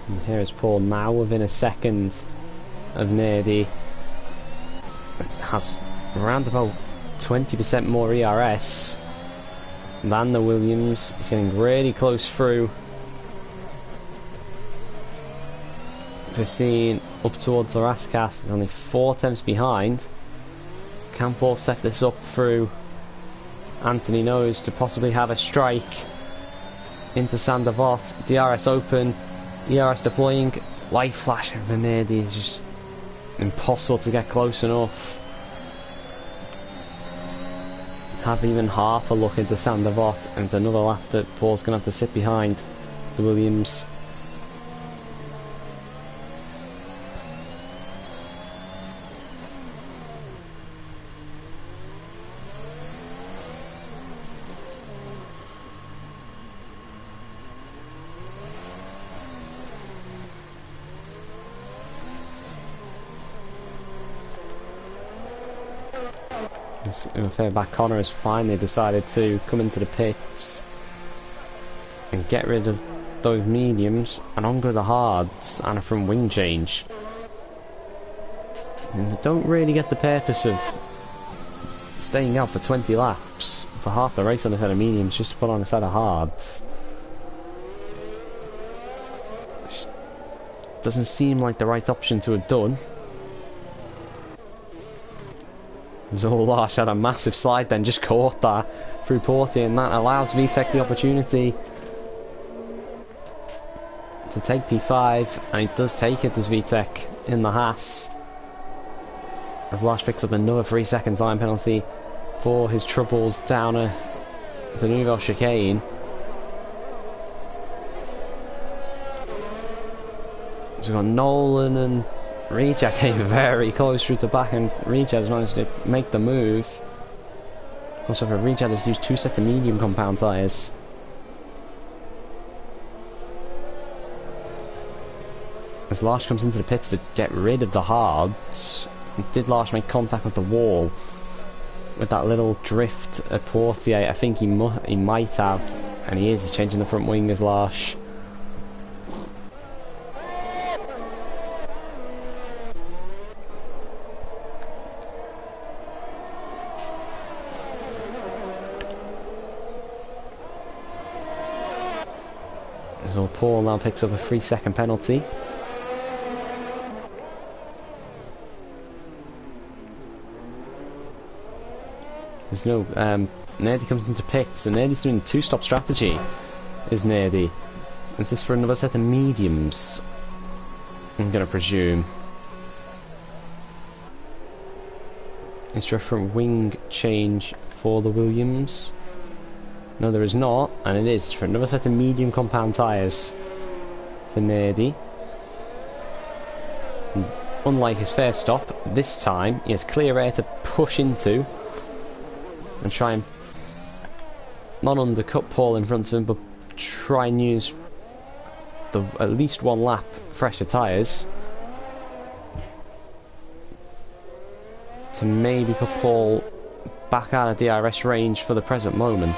And here is Paul now within a second of Nerdy. Has around about 20% more ERS than the Williams. He's getting really close through. Seen up towards the Raskas, is only 4 attempts behind. Can Paul set this up through Anthony Nose to possibly have a strike into Sandavot? DRS open, ERS deploying. Light flashing for Nerdy is just impossible to get close enough. Have even half a look into Sandervot, and it's another lap that Paul's going to have to sit behind the Williams. Back Connor has finally decided to come into the pits and get rid of those mediums and on go the hards and a front wing change. And they don't really get the purpose of staying out for 20 laps for half the race on a set of mediums just to put on a set of hards. Just doesn't seem like the right option to have done. Zolash had a massive slide then, just caught that through Portier, and that allows VTech the opportunity to take P5, and he does take it as VTech in the Haas. As Lash picks up another 3-second time penalty for his troubles down the Nouvelle chicane. So we've got Nolan and Rejak came very close through to back, and Rejak has managed to make the move. Also, for Rejak has used 2 sets of medium compound tyres. As Larsh comes into the pits to get rid of the hards, did Larsh make contact with the wall with that little drift at Portier? I think he might have, and he is. He's changing the front wing as Larsh. So Paul now picks up a 3-second penalty. There's no Nerdy comes into pits, so Nerdy's doing 2-stop strategy, is Nerdy. Is this for another set of mediums? I'm gonna presume. Is there a front wing change for the Williams? No, there is not, and it is for another set of medium compound tyres for Nerdy. And unlike his first stop, this time he has clear air to push into and try and not undercut Paul in front of him, but try and use at least 1 lap fresher tyres to maybe put Paul back out of DRS range for the present moment.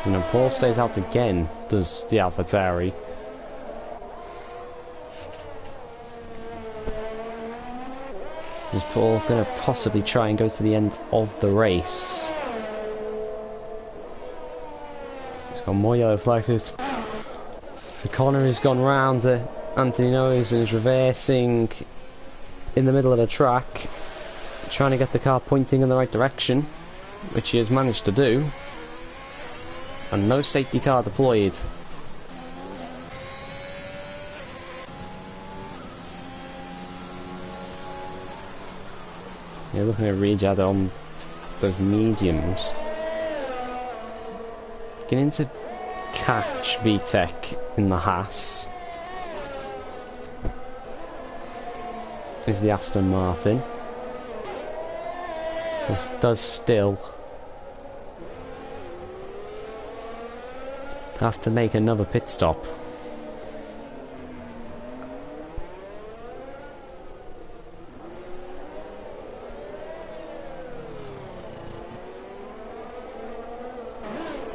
So now Paul stays out again, does the AlphaTauri. Is Paul going to possibly try and go to the end of the race? He's got more yellow flags. Connor has gone round to Anthony Nose and is reversing in the middle of the track, trying to get the car pointing in the right direction, which he has managed to do. And no safety car deployed. You're looking at Rejad on those mediums. Getting to catch VTech in the Haas is the Aston Martin. This does still have to make another pit stop.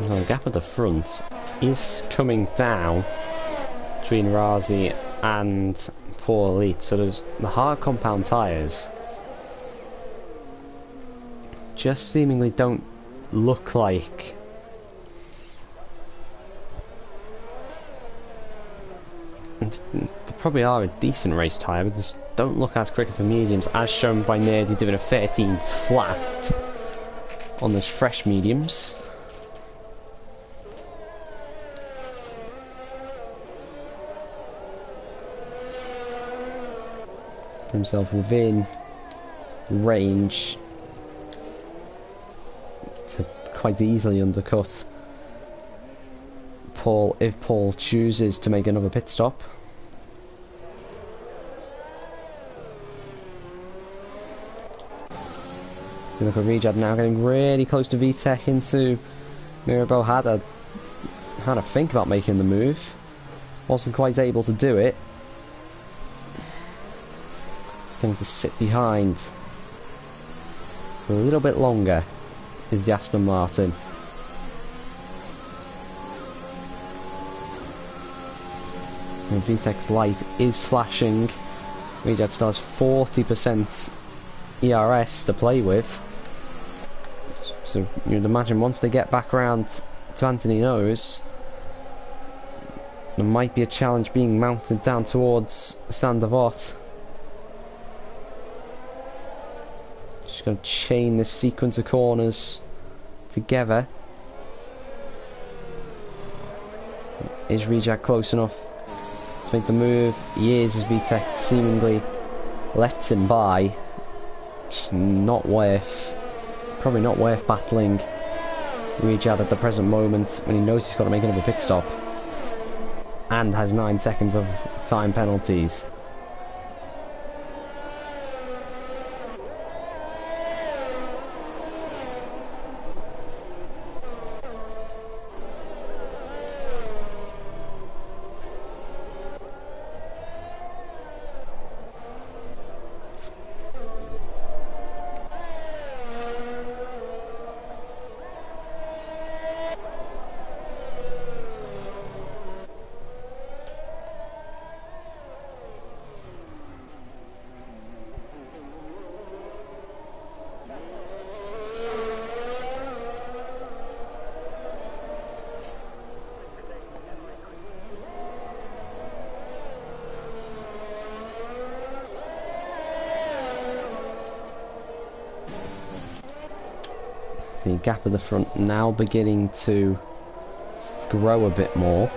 The gap at the front is coming down between Razi and Paul Elite. So there's the hard compound tyres just seemingly don't look like they probably are a decent race tyre, but just don't look as quick as the mediums, as shown by Nerdy doing a 13 flat on those fresh mediums. Himself within range to quite easily undercut Paul if Paul chooses to make another pit stop. Look at Rejad now getting really close to VTech into Mirabeau. Had a think about making the move, wasn't quite able to do it. He's going to sit behind for a little bit longer is the Aston Martin. And VTech's light is flashing. Rejad still has 40% ERS to play with. So you'd imagine once they get back round to Anthony Nose, there might be a challenge being mounted down towards Sandavot. Just going to chain this sequence of corners together. Is Rejad close enough to make the move? He is, as VTech seemingly lets him by. It's not worth, probably not worth battling Rejad at the present moment when he knows he's got to make another pit stop and has 9 seconds of time penalties. See, gap at the front now beginning to grow a bit more.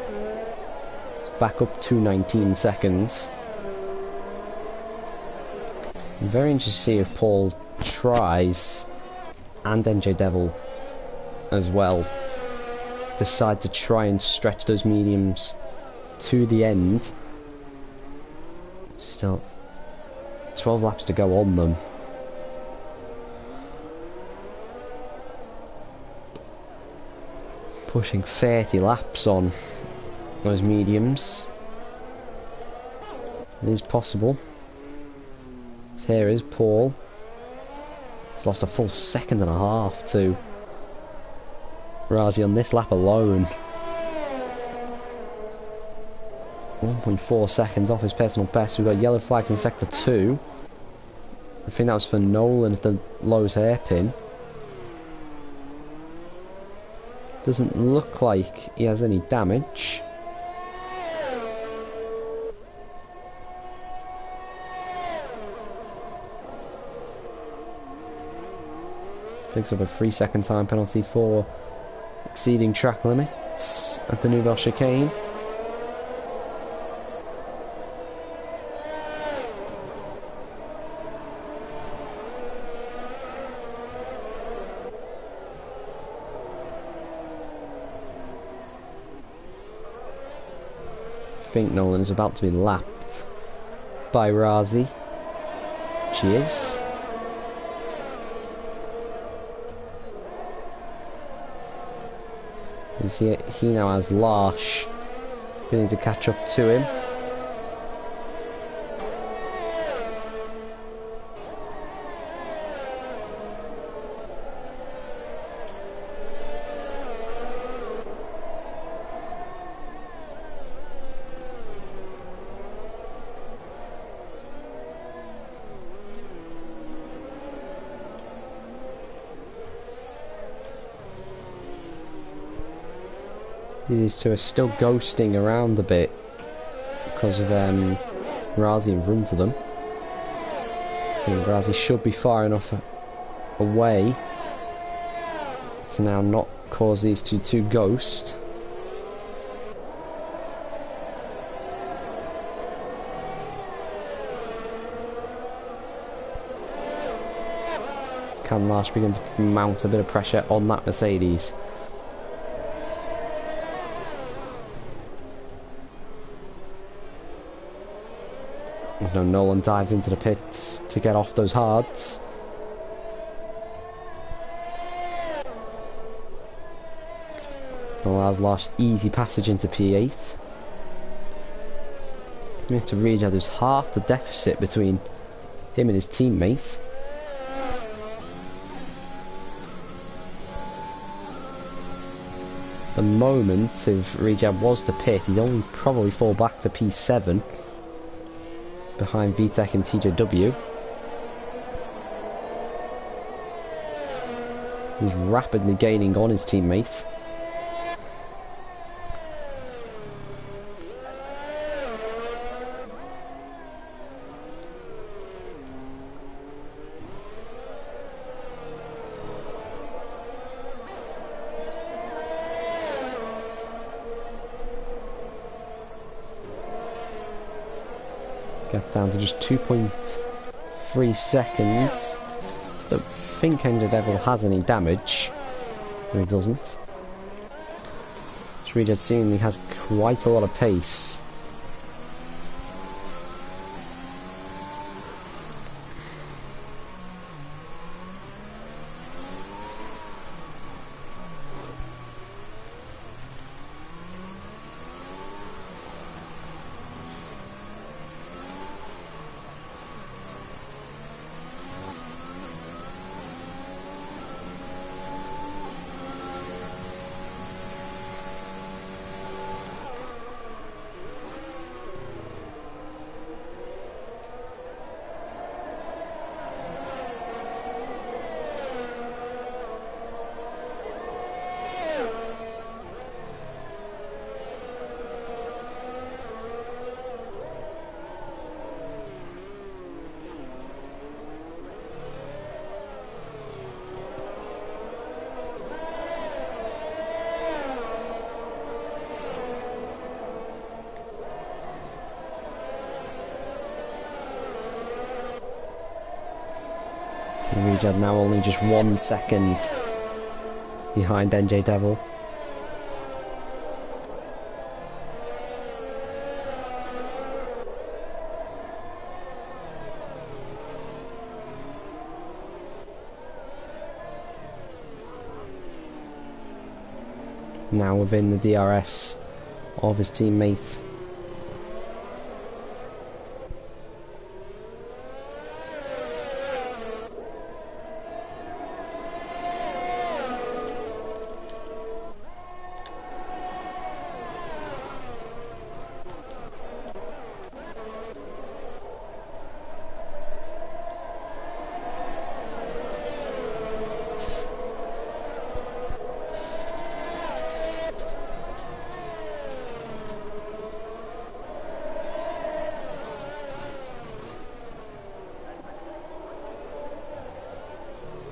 It's back up to 19 seconds. I'm very interested to see if Paul tries, and NJ Devil as well, decide to try and stretch those mediums to the end. Still 12 laps to go on them. Pushing 30 laps on those mediums. It is possible. So here is Paul. He's lost a full second and a half to Razi on this lap alone. 1.4 seconds off his personal best. We've got yellow flags in sector 2. I think that was for Nolan at the Lowe's hairpin. Doesn't look like he has any damage. Picks up a 3-second time penalty for exceeding track limits at the Nouvelle Chicane. I think Nolan is about to be lapped by Razi. She is. He now has Larsh beginning to catch up to him. These two are still ghosting around a bit because of Razi in front of them. I think Razi should be far enough away to now not cause these two to ghost. Can Lars begin to mount a bit of pressure on that Mercedes? As no Nolan dives into the pits to get off those hards. Allows Lars easy passage into P8. To read there's half the deficit between him and his teammate. The moment if Rejab was to pit, he'd only probably fall back to P7 behind VTEC and TJW. He's rapidly gaining on his teammate. Get down to just 2.3 seconds. Don't think Angel Devil has any damage. No, he doesn't. Sreedad seemingly has quite a lot of pace. Rejab now only just 1 second behind NJ Devil. Now within the DRS of his teammate.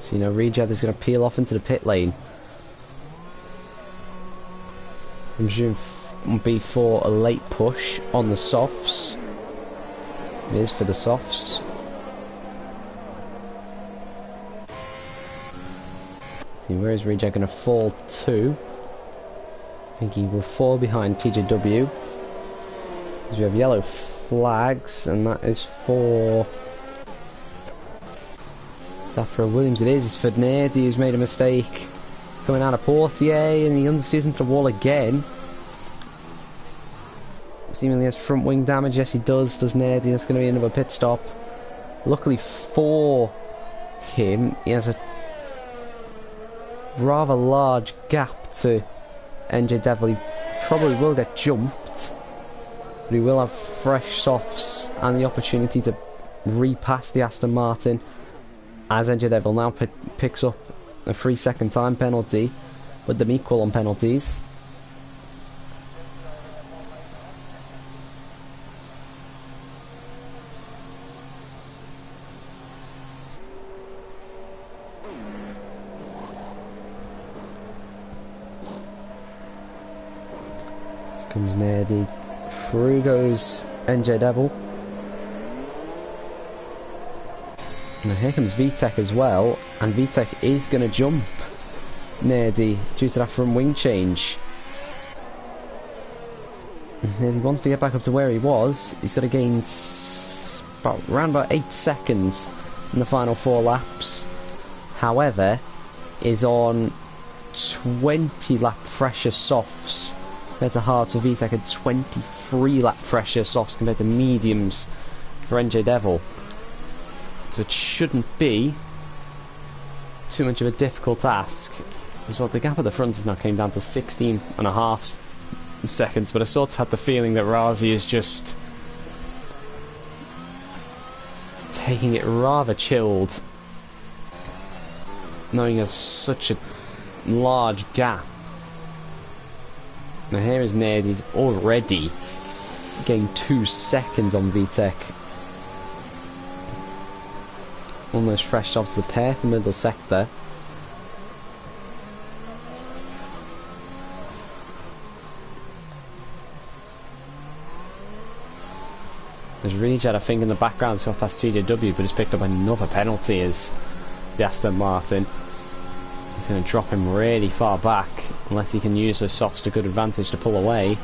So, you know, Rejab is going to peel off into the pit lane. I'm assuming be for a late push on the softs. It is for the softs. See, where is Rejab going to fall to? I think he will fall behind TJW. Because we have yellow flags, and that is for... After Williams it is, it's for Nerdy who's made a mistake coming out of Portier, and he understeers into the wall again. Seemingly has front wing damage. Yes, he does Nerdy. That's going to be another pit stop. Luckily for him, he has a rather large gap to NJ Devil. He probably will get jumped, but he will have fresh softs and the opportunity to repass the Aston Martin, as NJ Devil now picks up a 3-second time penalty, with them equal on penalties. Comes Nerdy. Through goes NJ Devil. And here comes VTech as well, and VTech is going to jump Nerdy due to that front wing change. Nerdy wants to get back up to where he was. He's got to gain around about 8 seconds in the final 4 laps. However, is on 20 lap pressure softs compared to hards for VTech, and 23 lap pressure softs compared to mediums for NJ Devil. So it shouldn't be too much of a difficult task. As well, the gap at the front has now came down to 16.5 seconds, but I sort of had the feeling that Razi is just taking it rather chilled, knowing there's such a large gap. Now here is Ned, he's already gained 2 seconds on VTech. Almost fresh off the pair for middle sector. There's Rejad, I think, in the background, so past TJW, but he's picked up another penalty as the Aston Martin. He's going to drop him really far back, unless he can use those softs to good advantage to pull away.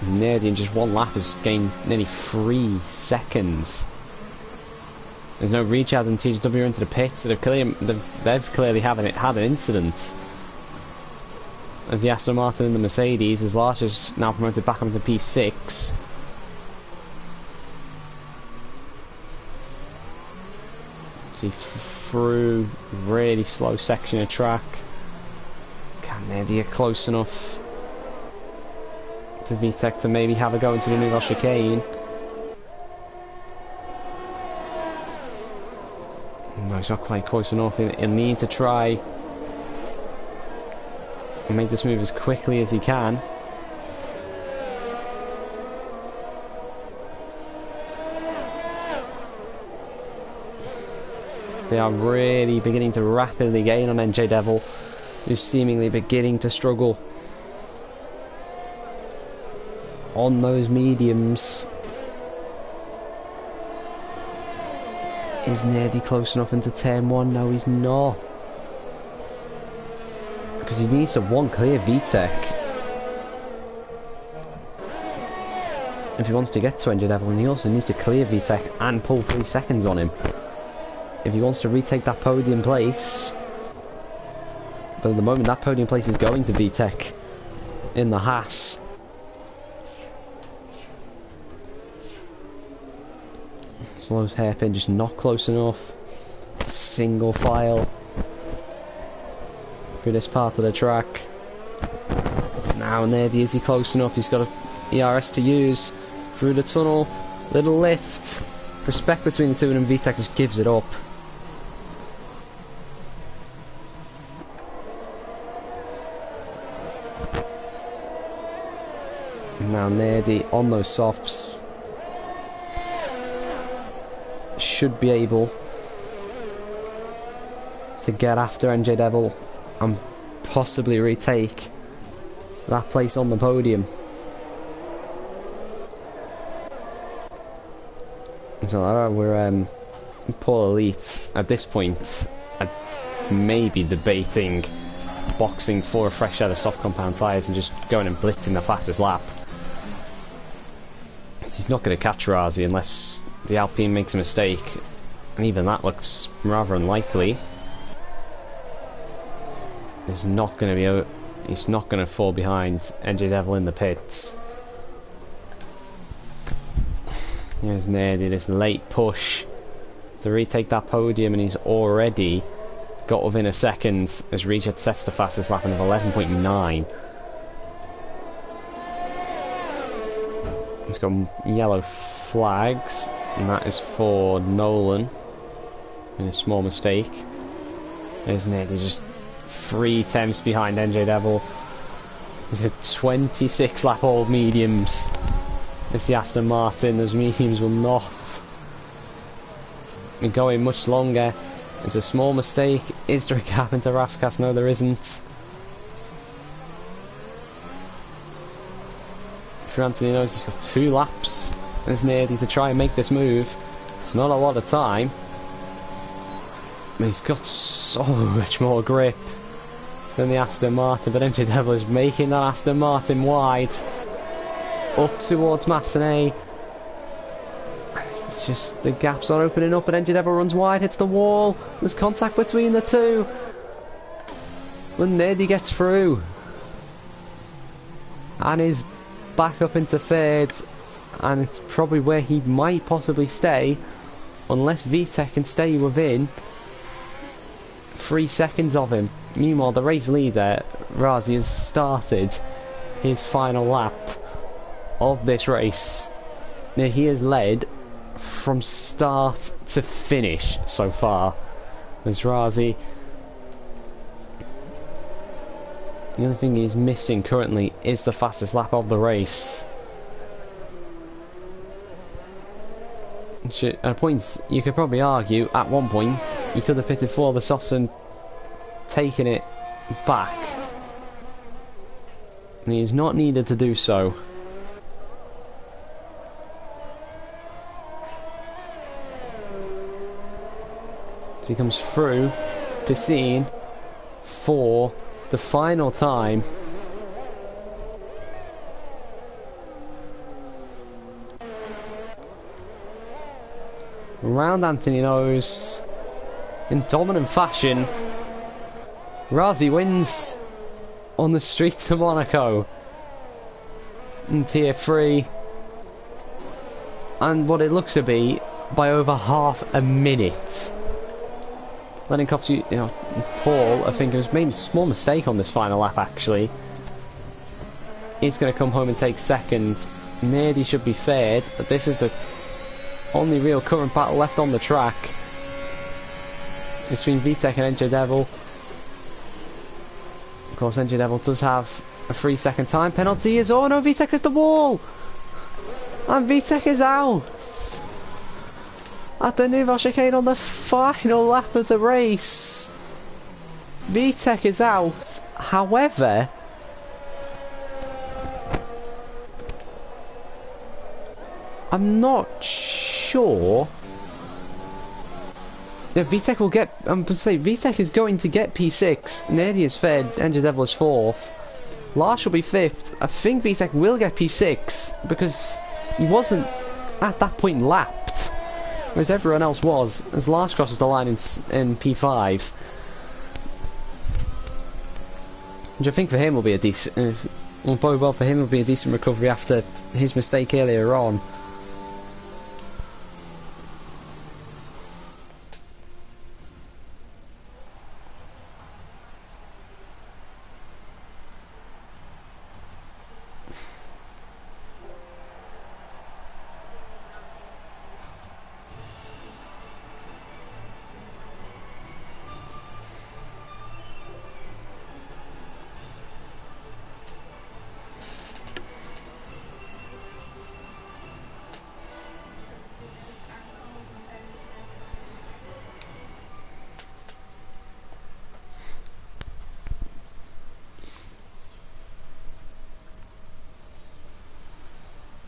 Nerdy in just 1 lap has gained nearly 3 seconds. There's no Rejad and TJW into the pit, so they've clearly had an incident. As the Aston Martin and the Mercedes, as Lars is now promoted back onto P6. See through really slow section of track. Can Nerdy get close enough to VTech to maybe have a go into the Nouvelle chicane? No, he's not quite close enough. He'll need to try and make this move as quickly as he can. They are really beginning to rapidly gain on NJ Devil, who's seemingly beginning to struggle on those mediums. Is Nerdy close enough into turn 1? No, he's not. Because he needs to clear VTech if he wants to get to NJ Devil, and he also needs to clear VTech and pull 3 seconds on him if he wants to retake that podium place. But at the moment, that podium place is going to VTech in the Haas. Slow's hairpin just not close enough. Single file through this part of the track. Now Nerdy, is he close enough? He's got a ERS to use through the tunnel. Little lift. Respect between the two of them. VTech just gives it up. Now Nerdy on those softs should be able to get after NJ Devil and possibly retake that place on the podium. So we're Paul Elite at this point. I'd maybe debating boxing for a fresh set of soft compound tyres and just going and blitzing the fastest lap. He's not going to catch Razi unless the Alpine makes a mistake, and even that looks rather unlikely. He's not going to fall behind NJ Devil in the pits. Here's Nerdy, this late push to retake that podium, and he's already got within a second as Rejad sets the fastest lap of 11.9. It's got yellow flags, and that is for Nolan. And a small mistake. Isn't it? There's just 3 tenths behind NJ Devil. There's a 26 lap old mediums. It's the Aston Martin. Those mediums will not be going much longer. It's a small mistake. Is there a gap into Raskas? No, there isn't. for Anthony knows he's got 2 laps as nearly to try and make this move. It's not a lot of time. But he's got so much more grip than the Aston Martin, but MJ Devil is making that Aston Martin wide. Up towards Massenet. It's just the gaps are opening up, and MJ Devil runs wide, hits the wall. There's contact between the two. When Nerdy gets through and is back up into 3rd, and it's probably where he might possibly stay unless VTEC can stay within 3 seconds of him. Meanwhile, the race leader, Razi, has started his final lap of this race. Now, he has led from start to finish so far. As Razi, the only thing he's missing currently is the fastest lap of the race. At points, you could probably argue, at one point, he could have pitted for the softs and taken it back. And he's not needed to do so. As he comes through Piscine for the final time. Around Anthony knows in dominant fashion. Razi wins on the streets of Monaco in Tier 3, and what it looks to be by over half a minute. Letting Coffey, Paul, I think, has made a small mistake on this final lap actually. He's going to come home and take 2nd. Nerdy should be 3rd, but this is the only real current battle left on the track between VTEC and NJ Devil. Of course, NJ Devil does have a 3-second time penalty. Oh no, VTEC is the wall! And VTEC is out! At the Nouveau Chicane on the final lap of the race. VTEC is out. However, I'm not sure. Yeah, VTEC will get. I'm going to say VTEC is going to get P6. Nerdy is 3rd. NJ Devil is 4th. Lars will be 5th. I think VTEC will get P6 because he wasn't at that point lapped, whereas everyone else was, as Lars crosses the line in P5. Which I think for him will be a decent. Will bode well for him. Will be a decent recovery after his mistake earlier on.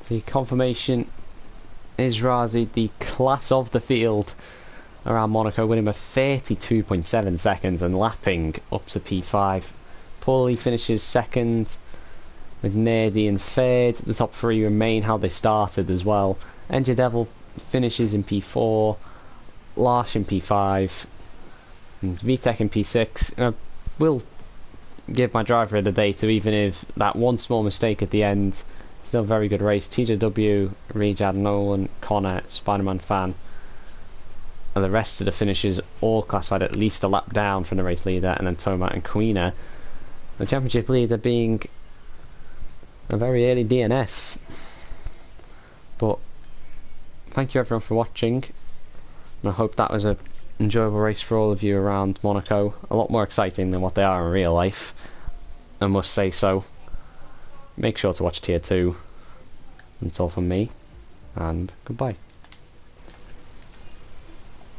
The confirmation is Razi, the class of the field around Monaco, winning by 32.7 seconds and lapping up to P5. Paulie finishes 2nd with Nerdy in 3rd. The top 3 remain how they started as well. NJ Devil finishes in P4, Lars in P5, and VTEC in P6. And I will give my driver of the day to, even if that one small mistake at the end. Still a very good race. TJW, Rejad, Nolan, Connor, Spider-Man Fan, and the rest of the finishers all classified at least a lap down from the race leader, and then Tomat and Queena. The championship leader being a very early DNS. But thank you everyone for watching, and I hope that was an enjoyable race for all of you around Monaco. A lot more exciting than what they are in real life, I must say so. Make sure to watch Tier 2. That's all from me, and goodbye.